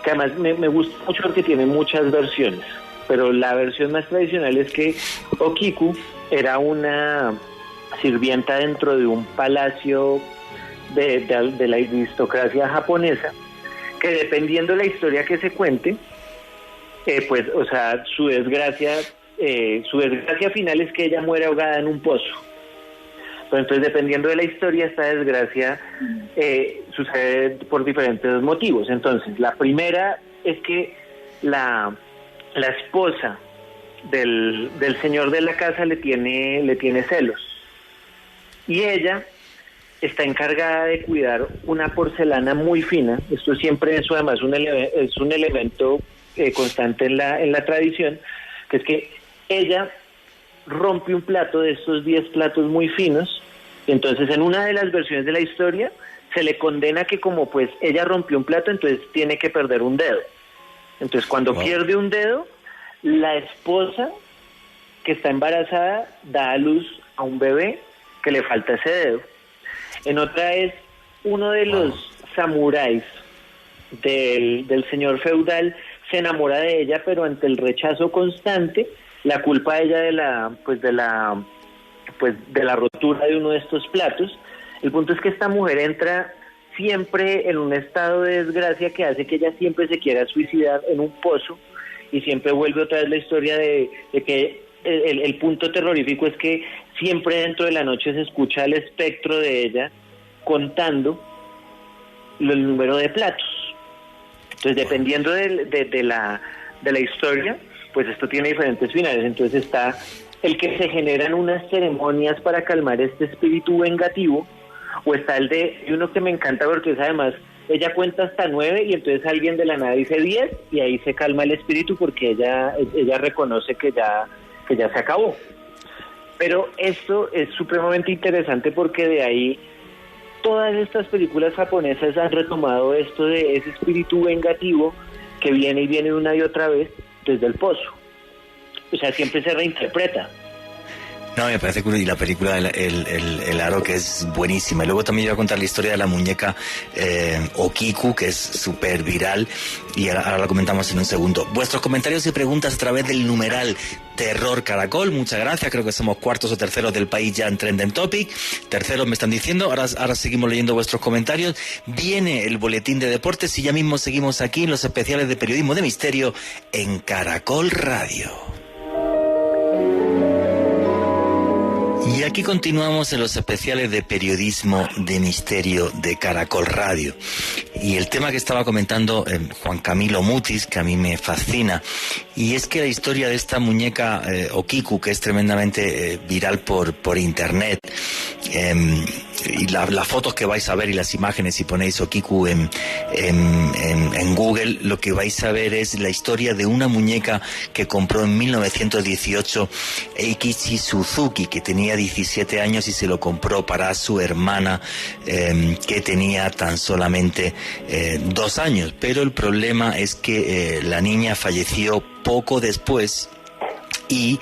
que además me gusta mucho porque tiene muchas versiones, pero la versión más tradicional es que Okiku era una sirvienta dentro de un palacio de la aristocracia japonesa, que dependiendo de la historia que se cuente, pues, o sea, su desgracia final es que ella muere ahogada en un pozo. Pero entonces, dependiendo de la historia, esta desgracia sucede por diferentes motivos. Entonces, la primera es que la esposa del señor de la casa le tiene celos, y ella está encargada de cuidar una porcelana muy fina. Esto siempre es además es un elemento constante en la tradición, que es que ella rompe un plato de estos 10 platos muy finos. Entonces, en una de las versiones de la historia se le condena que como pues ella rompió un plato, entonces tiene que perder un dedo. Entonces, cuando pierde un dedo, la esposa que está embarazada da a luz a un bebé que le falta ese dedo. En otra es uno de los samuráis del señor feudal se enamora de ella, pero ante el rechazo constante, la culpa a ella de la rotura de uno de estos platos. El punto es que esta mujer entra siempre en un estado de desgracia que hace que ella siempre se quiera suicidar en un pozo, y siempre vuelve otra vez la historia de que el punto terrorífico es que siempre dentro de la noche se escucha el espectro de ella contando el número de platos. Entonces, dependiendo de la historia, pues esto tiene diferentes finales. Entonces está el que se generan unas ceremonias para calmar este espíritu vengativo, o está el de uno que me encanta porque es además, ella cuenta hasta 9 y entonces alguien de la nada dice 10 y ahí se calma el espíritu porque ella reconoce que ya se acabó. Pero esto es supremamente interesante porque de ahí todas estas películas japonesas han retomado esto de ese espíritu vengativo que viene y viene una y otra vez desde el pozo. O sea, siempre se reinterpreta. No, me parece curioso. Y la película el Aro, que es buenísima. Y luego también iba a contar la historia de la muñeca Okiku, que es súper viral, y ahora la comentamos en un segundo. Vuestros comentarios y preguntas a través del numeral Terror Caracol. Muchas gracias, creo que somos cuartos o terceros del país ya en Trending Topic. Terceros me están diciendo. Ahora seguimos leyendo vuestros comentarios. Viene el boletín de deportes y ya mismo seguimos aquí en los especiales de periodismo de misterio en Caracol Radio. Y aquí continuamos en los especiales de periodismo de misterio de Caracol Radio. Y el tema que estaba comentando Juan Camilo Mutis, que a mí me fascina, y es que la historia de esta muñeca Okiku, que es tremendamente viral por internet, y las fotos que vais a ver y las imágenes, si ponéis Okiku en Google, lo que vais a ver es la historia de una muñeca que compró en 1918 Eikichi Suzuki, que tenía 17 años y se lo compró para su hermana, que tenía tan solamente 2 años. Pero el problema es que la niña falleció poco después. Y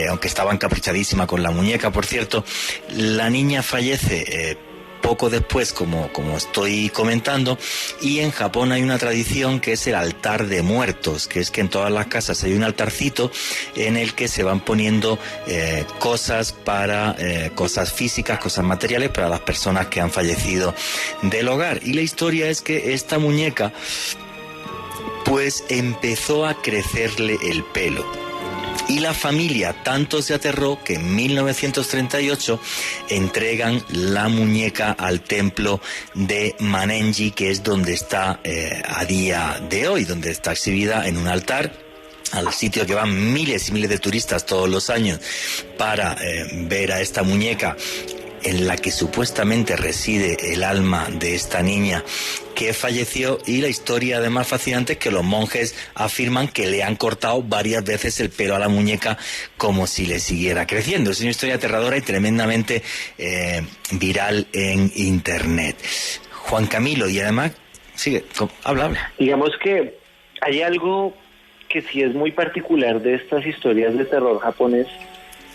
aunque estaba encaprichadísima con la muñeca, por cierto, la niña fallece poco después, como estoy comentando. Y en Japón hay una tradición que es el altar de muertos, que es que en todas las casas hay un altarcito en el que se van poniendo cosas físicas, cosas materiales para las personas que han fallecido del hogar. Y la historia es que esta muñeca pues empezó a crecerle el pelo. Y la familia tanto se aterró que en 1938 entregan la muñeca al templo de Manenji, que es donde está a día de hoy, donde está exhibida en un altar, al sitio que van miles y miles de turistas todos los años para ver a esta muñeca, en la que supuestamente reside el alma de esta niña que falleció. Y la historia además fascinante es que los monjes afirman que le han cortado varias veces el pelo a la muñeca como si le siguiera creciendo. Es una historia aterradora y tremendamente viral en internet. Juan Camilo, y además, sigue, habla. Digamos que hay algo que sí es muy particular de estas historias de terror japonés,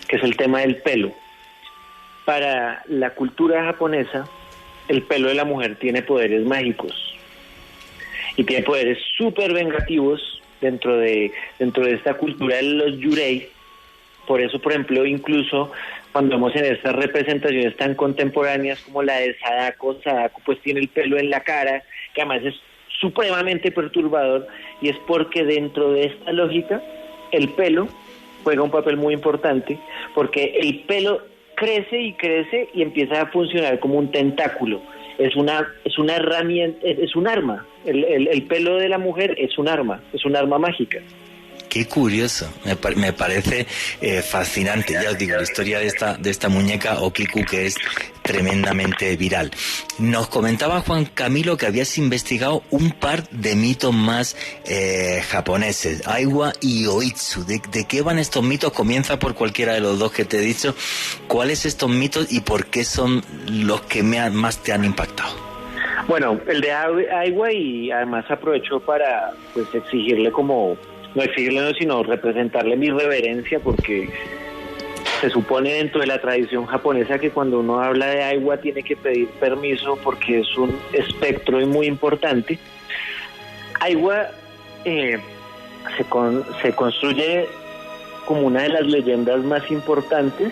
que es el tema del pelo. Para la cultura japonesa, el pelo de la mujer tiene poderes mágicos y tiene poderes súper vengativos dentro de esta cultura de los yurei. Por eso, por ejemplo, incluso cuando vemos en estas representaciones tan contemporáneas como la de Sadako pues tiene el pelo en la cara, que además es supremamente perturbador, y es porque dentro de esta lógica el pelo juega un papel muy importante, porque el pelo crece y empieza a funcionar como un tentáculo. Es una herramienta, es un arma. El pelo de la mujer es un arma mágica. Qué curioso, me parece fascinante. Ya os digo, la historia de esta muñeca Okiku, que es tremendamente viral. Nos comentaba Juan Camilo que habías investigado un par de mitos más japoneses, Aiwa y Oitsu. ¿De qué van estos mitos? Comienza por cualquiera de los dos que te he dicho. ¿Cuáles estos mitos y por qué son los que más te han impactado? Bueno, el de Aiwa, y además aprovecho para pues sino representarle mi reverencia, porque se supone dentro de la tradición japonesa que cuando uno habla de Aiwa tiene que pedir permiso porque es un espectro y muy importante. Aiwa se construye como una de las leyendas más importantes,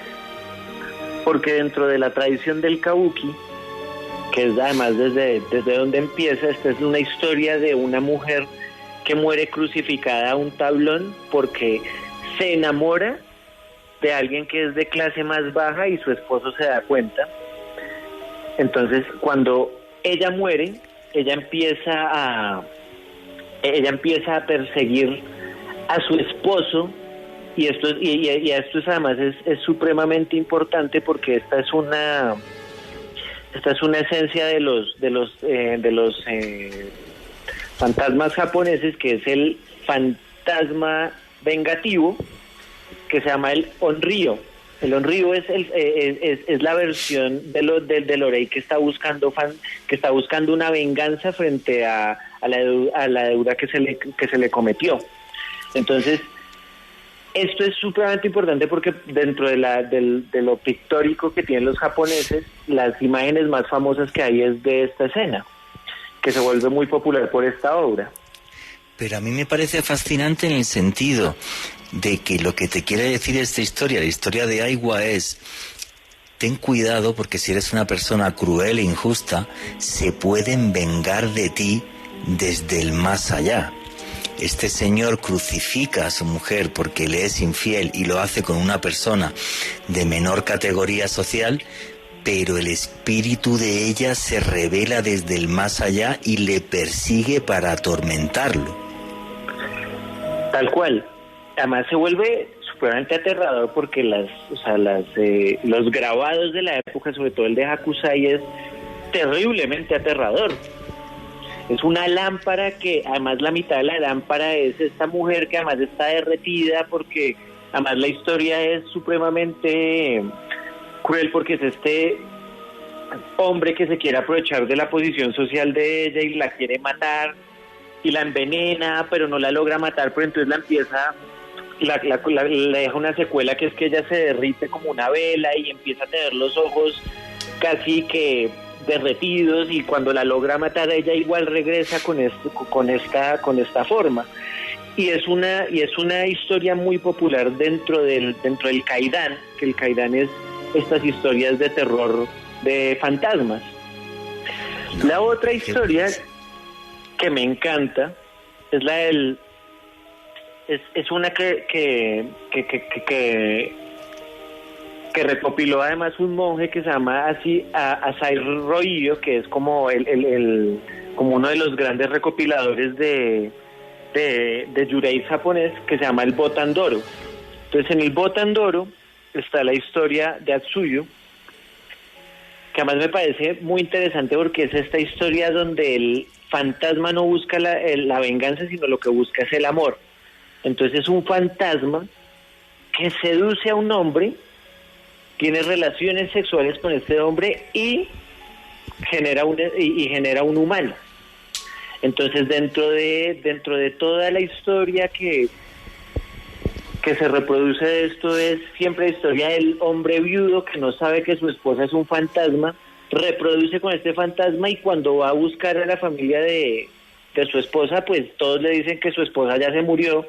porque dentro de la tradición del kabuki, que es además desde donde empieza, esta es una historia de una mujer que muere crucificada a un tablón porque se enamora de alguien que es de clase más baja y su esposo se da cuenta. Entonces, cuando ella muere, ella empieza a perseguir a su esposo, y esto además es supremamente importante, porque esta es una esencia de los fantasmas japoneses, que es el fantasma vengativo, que se llama el onryo. El onryo es la versión del orei que está buscando una venganza frente a a la deuda que se le cometió. Entonces, esto es supremamente importante porque dentro de lo pictórico que tienen los japoneses, las imágenes más famosas que hay es de esta escena, que se vuelve muy popular por esta obra. Pero a mí me parece fascinante en el sentido de que lo que te quiere decir esta historia, la historia de Aiwa, es: ten cuidado, porque si eres una persona cruel e injusta, se pueden vengar de ti desde el más allá. Este señor crucifica a su mujer porque le es infiel y lo hace con una persona de menor categoría social, pero el espíritu de ella se revela desde el más allá y le persigue para atormentarlo. Tal cual. Además se vuelve supremamente aterrador porque los grabados de la época, sobre todo el de Hakusai, es terriblemente aterrador. Es una lámpara que además la mitad de la lámpara es esta mujer que además está derretida, porque además la historia es supremamente cruel porque es este hombre que se quiere aprovechar de la posición social de ella y la quiere matar y la envenena, pero no la logra matar, pero entonces la empieza, le deja una secuela que es que ella se derrite como una vela y empieza a tener los ojos casi que derretidos, y cuando la logra matar ella igual regresa con esta forma. Y es una historia muy popular dentro del Kaidan, que el Kaidan es estas historias de terror de fantasmas. La otra historia que me encanta es la del es una que recopiló además un monje que se llama Asai Roio, que es como como uno de los grandes recopiladores de yurei japonés, que se llama el Botandoro. Entonces, en el Botandoro está la historia de Atsuyu, que además me parece muy interesante porque es esta historia donde el fantasma no busca la venganza, sino lo que busca es el amor. Entonces es un fantasma que seduce a un hombre, tiene relaciones sexuales con este hombre y genera un humano. Entonces dentro de toda la historia que se reproduce de esto es siempre la historia del hombre viudo que no sabe que su esposa es un fantasma, reproduce con este fantasma, y cuando va a buscar a la familia de su esposa, pues todos le dicen que su esposa ya se murió,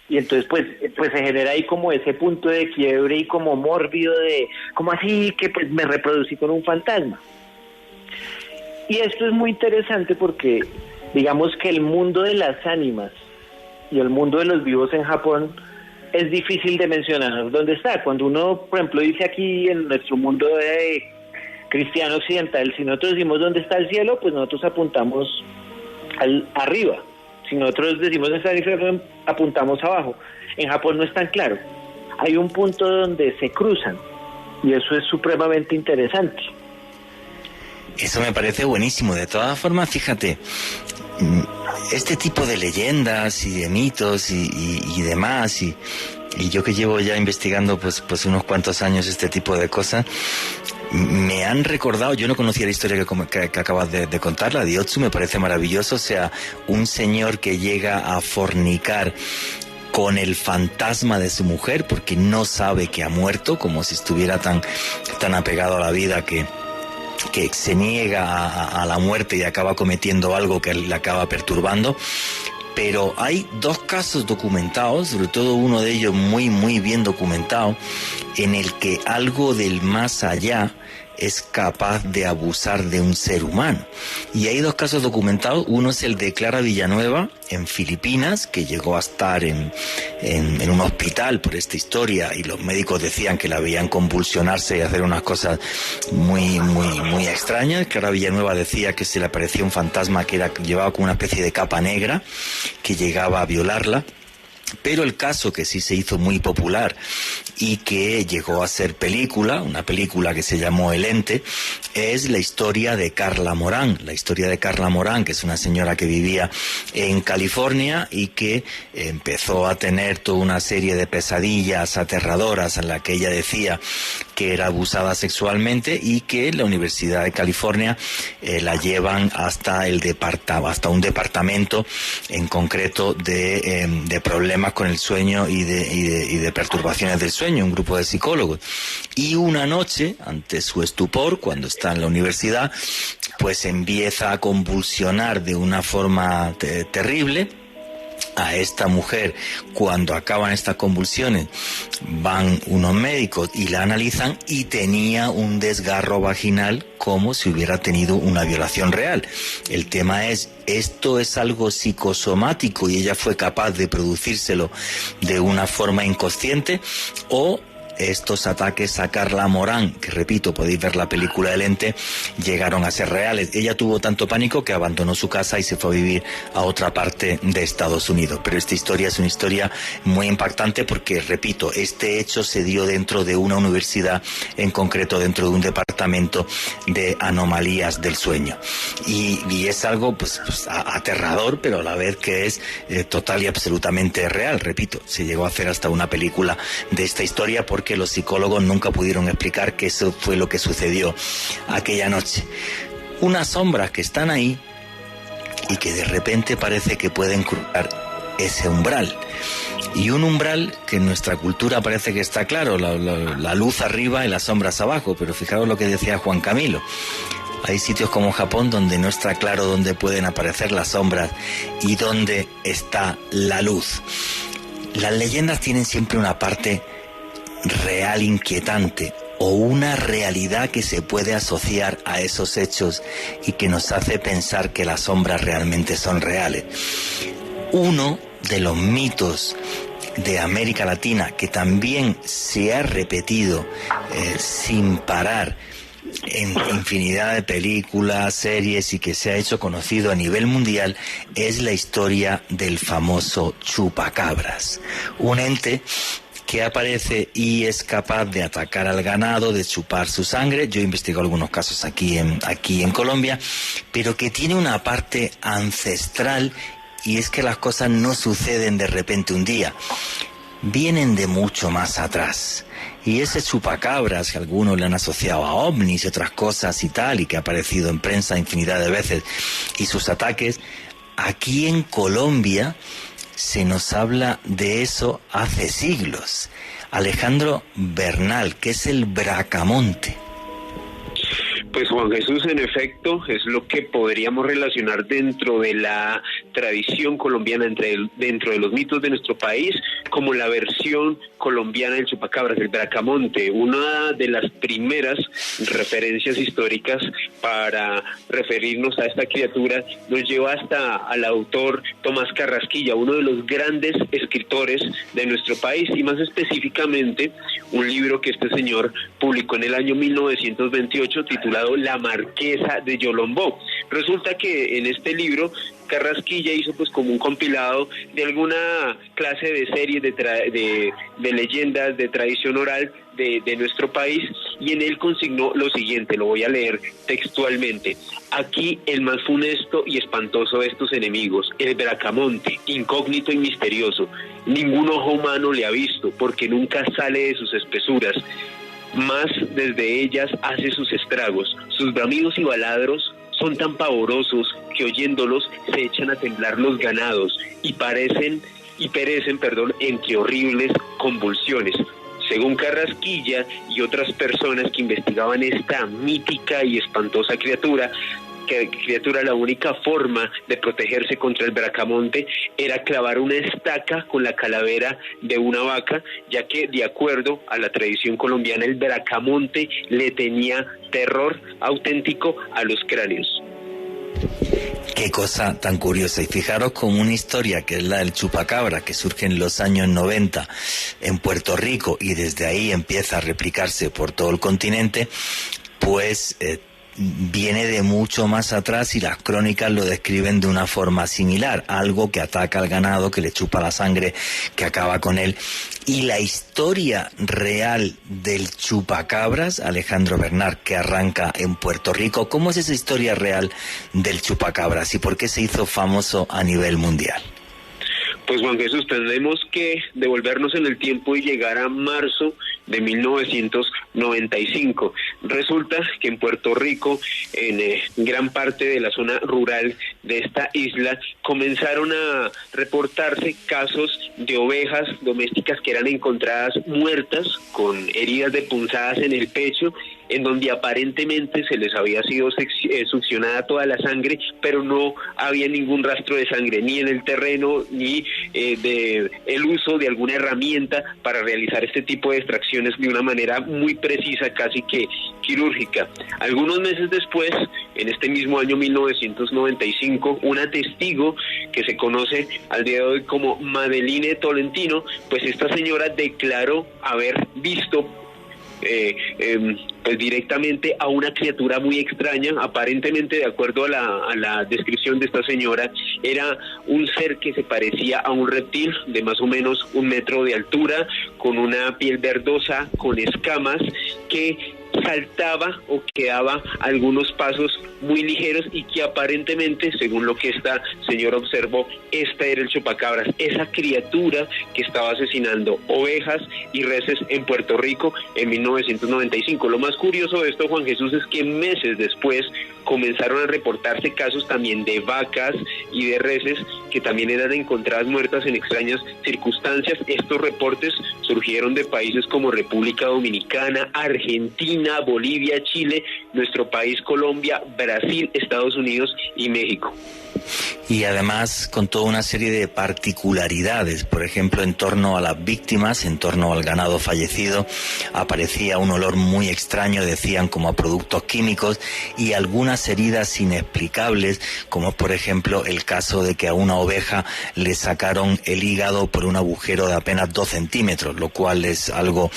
y entonces pues se genera ahí como ese punto de quiebre y como mórbido de, ¿cómo así que pues me reproducí con un fantasma? Y esto es muy interesante porque digamos que el mundo de las ánimas y el mundo de los vivos en Japón es difícil de mencionar dónde está. Cuando uno, por ejemplo, dice aquí en nuestro mundo cristiano occidental, si nosotros decimos dónde está el cielo, pues nosotros apuntamos arriba. Si nosotros decimos dónde está el infierno, apuntamos abajo. En Japón no es tan claro. Hay un punto donde se cruzan y eso es supremamente interesante. Eso me parece buenísimo. De todas formas, fíjate, este tipo de leyendas y de mitos y demás, y yo que llevo ya investigando pues unos cuantos años este tipo de cosas, me han recordado, yo no conocía la historia que acabas de contar, la de Otsu, me parece maravilloso. O sea, un señor que llega a fornicar con el fantasma de su mujer porque no sabe que ha muerto, como si estuviera tan apegado a la vida que se niega a la muerte y acaba cometiendo algo que le acaba perturbando. Pero hay dos casos documentados, sobre todo uno de ellos muy muy bien documentado, en el que algo del más allá es capaz de abusar de un ser humano. Y hay dos casos documentados. Uno es el de Clara Villanueva en Filipinas, que llegó a estar en un hospital por esta historia, y los médicos decían que la veían convulsionarse y hacer unas cosas muy muy muy extrañas. Clara Villanueva decía que se le aparecía un fantasma que llevaba como una especie de capa negra que llegaba a violarla. Pero el caso que sí se hizo muy popular y que llegó a ser película, una película que se llamó El Ente, es la historia de Carla Morán. La historia de Carla Morán, que es una señora que vivía en California y que empezó a tener toda una serie de pesadillas aterradoras en la que ella decía que era abusada sexualmente y que la Universidad de California la llevan hasta un departamento en concreto de problemas con el sueño y de perturbaciones del sueño, un grupo de psicólogos. Y una noche, ante su estupor, cuando está en la universidad, pues empieza a convulsionar de una forma terrible. A esta mujer, cuando acaban estas convulsiones, van unos médicos y la analizan y tenía un desgarro vaginal como si hubiera tenido una violación real. El tema es, ¿esto es algo psicosomático y ella fue capaz de producírselo de una forma inconsciente, o estos ataques a Carla Morán, que repito, podéis ver la película del Ente, llegaron a ser reales? Ella tuvo tanto pánico que abandonó su casa y se fue a vivir a otra parte de Estados Unidos. Pero esta historia es una historia muy impactante porque, repito, este hecho se dio dentro de una universidad, en concreto dentro de un departamento de anomalías del sueño. Y es algo pues aterrador, pero a la vez que es total y absolutamente real. Repito, se llegó a hacer hasta una película de esta historia porque los psicólogos nunca pudieron explicar que eso fue lo que sucedió aquella noche. Unas sombras que están ahí y que de repente parece que pueden cruzar ese umbral. Y un umbral que en nuestra cultura parece que está claro, la luz arriba y las sombras abajo, pero fijaros lo que decía Juan Camilo. Hay sitios como Japón donde no está claro dónde pueden aparecer las sombras y dónde está la luz. Las leyendas tienen siempre una parte real inquietante, o una realidad que se puede asociar a esos hechos y que nos hace pensar que las sombras realmente son reales. Uno de los mitos de América Latina que también se ha repetido sin parar en infinidad de películas, series, y que se ha hecho conocido a nivel mundial, es la historia del famoso chupacabras, un ente que aparece y es capaz de atacar al ganado, de chupar su sangre. Yo he investigado algunos casos aquí en Colombia, pero que tiene una parte ancestral, y es que las cosas no suceden de repente un día, vienen de mucho más atrás. Y ese chupacabras, que algunos le han asociado a ovnis y otras cosas y tal, y que ha aparecido en prensa infinidad de veces, y sus ataques, aquí en Colombia se nos habla de eso hace siglos. Alejandro Bernal, ¿qué es el bracamonte? Pues Juan Jesús, en efecto, es lo que podríamos relacionar dentro de la tradición colombiana, dentro de los mitos de nuestro país, como la versión colombiana del chupacabras, el bracamonte, una de las primeras referencias históricas para referirnos a esta criatura. Nos lleva hasta al autor Tomás Carrasquilla, uno de los grandes escritores de nuestro país, y más específicamente un libro que este señor publicó en el año 1928 titulado La Marquesa de Yolombó. Resulta que en este libro Carrasquilla hizo pues como un compilado de alguna clase de series de leyendas, de tradición oral de nuestro país, y en él consignó lo siguiente, lo voy a leer textualmente: aquí el más funesto y espantoso de estos enemigos, el bracamonte, incógnito y misterioso, ningún ojo humano le ha visto, porque nunca sale de sus espesuras, más desde ellas hace sus estragos, sus bramidos y baladros son tan pavorosos que oyéndolos se echan a temblar los ganados y perecen entre horribles convulsiones. Según Carrasquilla y otras personas que investigaban esta mítica y espantosa criatura, la única forma de protegerse contra el bracamonte era clavar una estaca con la calavera de una vaca, ya que, de acuerdo a la tradición colombiana, el bracamonte le tenía terror auténtico a los cráneos. Qué cosa tan curiosa. Y fijaros con una historia que es la del chupacabra, que surge en los años 90 en Puerto Rico y desde ahí empieza a replicarse por todo el continente, pues viene de mucho más atrás, y las crónicas lo describen de una forma similar: algo que ataca al ganado, que le chupa la sangre, que acaba con él. Y la historia real del chupacabras, Alejandro Bernal, que arranca en Puerto Rico, ¿cómo es esa historia real del chupacabras y por qué se hizo famoso a nivel mundial? Pues Juan Jesús, tenemos que devolvernos en el tiempo y llegar a marzo de 1995. Resulta que en Puerto Rico, en gran parte de la zona rural de esta isla, comenzaron a reportarse casos de ovejas domésticas que eran encontradas muertas con heridas de punzadas en el pecho, en donde aparentemente se les había sido succionada toda la sangre, pero no había ningún rastro de sangre, ni en el terreno, ni de el uso de alguna herramienta para realizar este tipo de extracciones de una manera muy precisa, casi que quirúrgica. Algunos meses después, en este mismo año 1995, una testigo que se conoce al día de hoy como Madeline Tolentino, pues esta señora declaró haber visto pues directamente a una criatura muy extraña. Aparentemente, de acuerdo a la descripción de esta señora, era un ser que se parecía a un reptil de más o menos 1 metro de altura, con una piel verdosa, con escamas, que saltaba o quedaba algunos pasos muy ligeros y que aparentemente, según lo que esta señora observó, este era el chupacabras, esa criatura que estaba asesinando ovejas y reses en Puerto Rico en 1995. Lo más curioso de esto, Juan Jesús, es que meses después comenzaron a reportarse casos también de vacas y de reses que también eran encontradas muertas en extrañas circunstancias. Estos reportes surgieron de países como República Dominicana, Argentina, Bolivia, Chile, nuestro país Colombia, Brasil, Estados Unidos y México. Y además con toda una serie de particularidades, por ejemplo, en torno a las víctimas, en torno al ganado fallecido, aparecía un olor muy extraño, decían como a productos químicos, y algunas heridas inexplicables, como por ejemplo el caso de que a una oveja le sacaron el hígado por un agujero de apenas 2 centímetros, lo cual es algo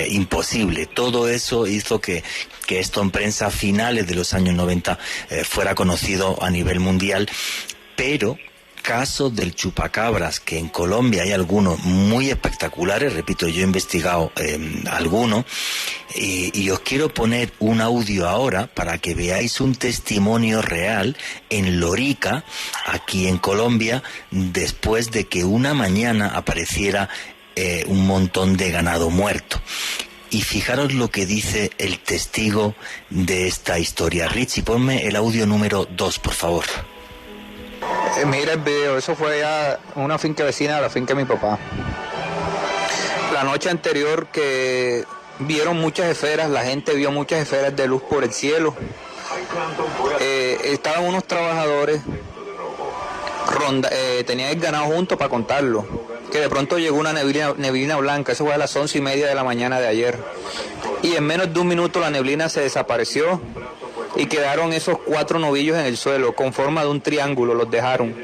imposible. Todo eso hizo que esto en prensa a finales de los años 90 fuera conocido a nivel mundial, pero casos del chupacabras, que en Colombia hay algunos muy espectaculares, repito, yo he investigado algunos, y os quiero poner un audio ahora para que veáis un testimonio real en Lorica, aquí en Colombia, después de que una mañana apareciera un montón de ganado muerto. Y fijaros lo que dice el testigo de esta historia. Richie, ponme el audio número 2, por favor. Mira el video, eso fue a una finca vecina de la finca de mi papá. La noche anterior que vieron muchas esferas, la gente vio muchas esferas de luz por el cielo. Estaban unos trabajadores, tenían el ganado junto para contarlo, que de pronto llegó una neblina blanca, eso fue a las 11:30 de la mañana de ayer, y en menos de 1 minuto la neblina se desapareció y quedaron esos 4 novillos en el suelo con forma de un triángulo, los dejaron.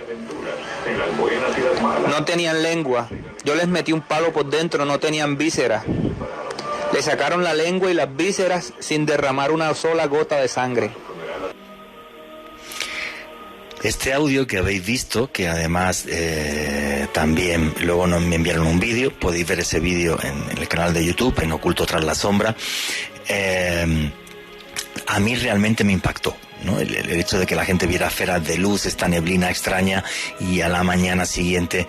No tenían lengua, yo les metí un palo por dentro, no tenían vísceras, le sacaron la lengua y las vísceras sin derramar una sola gota de sangre. Este audio que habéis visto, que además también luego me enviaron un vídeo, podéis ver ese vídeo en el canal de YouTube, en Oculto tras la sombra, a mí realmente me impactó, ¿no? El hecho de que la gente viera esferas de luz, esta neblina extraña, y a la mañana siguiente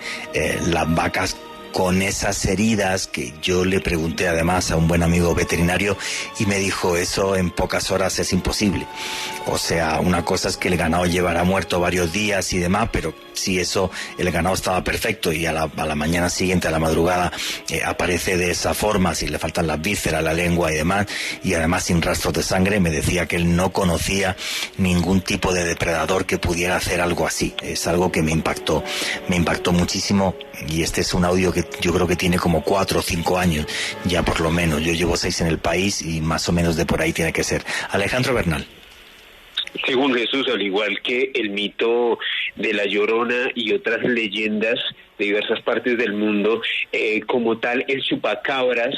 las vacas con esas heridas, que yo le pregunté además a un buen amigo veterinario y me dijo, eso en pocas horas es imposible. O sea, una cosa es que el ganado llevará muerto varios días y demás, pero si eso, el ganado estaba perfecto y a la mañana siguiente, a la madrugada, aparece de esa forma, si le faltan las vísceras, la lengua y demás, y además sin rastros de sangre, me decía que él no conocía ningún tipo de depredador que pudiera hacer algo así. Es algo que me impactó muchísimo, y este es un audio que yo creo que tiene como 4 o 5 años, ya por lo menos. Yo llevo 6 en el país y más o menos de por ahí tiene que ser. Alejandro Bernal. Según Jesús, al igual que el mito de la Llorona y otras leyendas de diversas partes del mundo, como tal, el chupacabras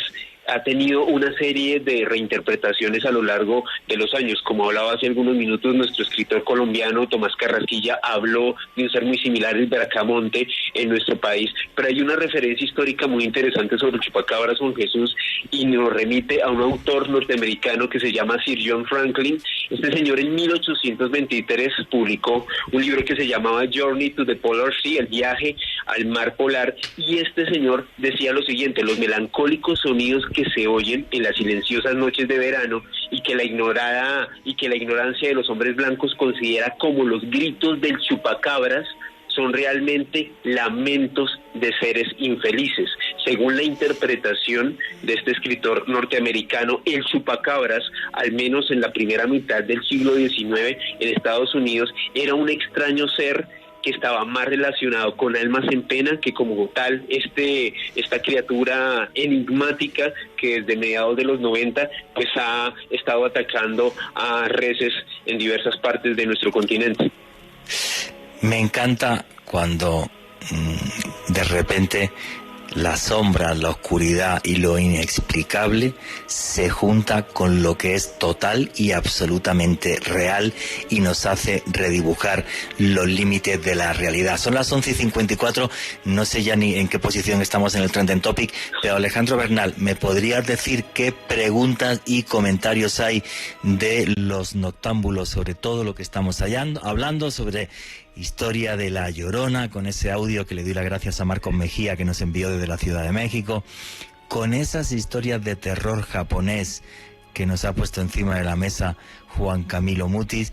ha tenido una serie de reinterpretaciones a lo largo de los años. Como hablaba hace algunos minutos nuestro escritor colombiano Tomás Carrasquilla, habló de un ser muy similar, el Bracamonte, en nuestro país, pero hay una referencia histórica muy interesante sobre el chupacabras, Juan Jesús, y nos remite a un autor norteamericano que se llama Sir John Franklin. Este señor en 1823 publicó un libro que se llamaba Journey to the Polar Sea, el viaje al mar polar, y este señor decía lo siguiente: los melancólicos sonidos que se oyen en las silenciosas noches de verano y que la ignorancia de los hombres blancos considera como los gritos del chupacabras son realmente lamentos de seres infelices. Según la interpretación de este escritor norteamericano, el chupacabras, al menos en la primera mitad del siglo XIX en Estados Unidos, era un extraño ser que estaba más relacionado con almas en pena que como tal esta criatura enigmática que desde mediados de los 90 pues ha estado atacando a reses en diversas partes de nuestro continente. Me encanta cuando de repente la sombra, la oscuridad y lo inexplicable se junta con lo que es total y absolutamente real y nos hace redibujar los límites de la realidad. Son las 11:54, no sé ya ni en qué posición estamos en el Trending Topic, pero Alejandro Bernal, ¿me podrías decir qué preguntas y comentarios hay de los noctámbulos sobre todo lo que estamos hablando, sobre historia de La Llorona, con ese audio que le doy las gracias a Marcos Mejía que nos envió desde la Ciudad de México, con esas historias de terror japonés que nos ha puesto encima de la mesa Juan Camilo Mutis,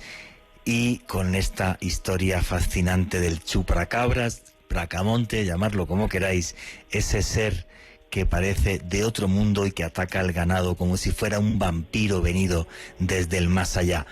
y con esta historia fascinante del chupacabras, Bracamonte, llamarlo como queráis, ese ser que parece de otro mundo y que ataca al ganado como si fuera un vampiro venido desde el más allá.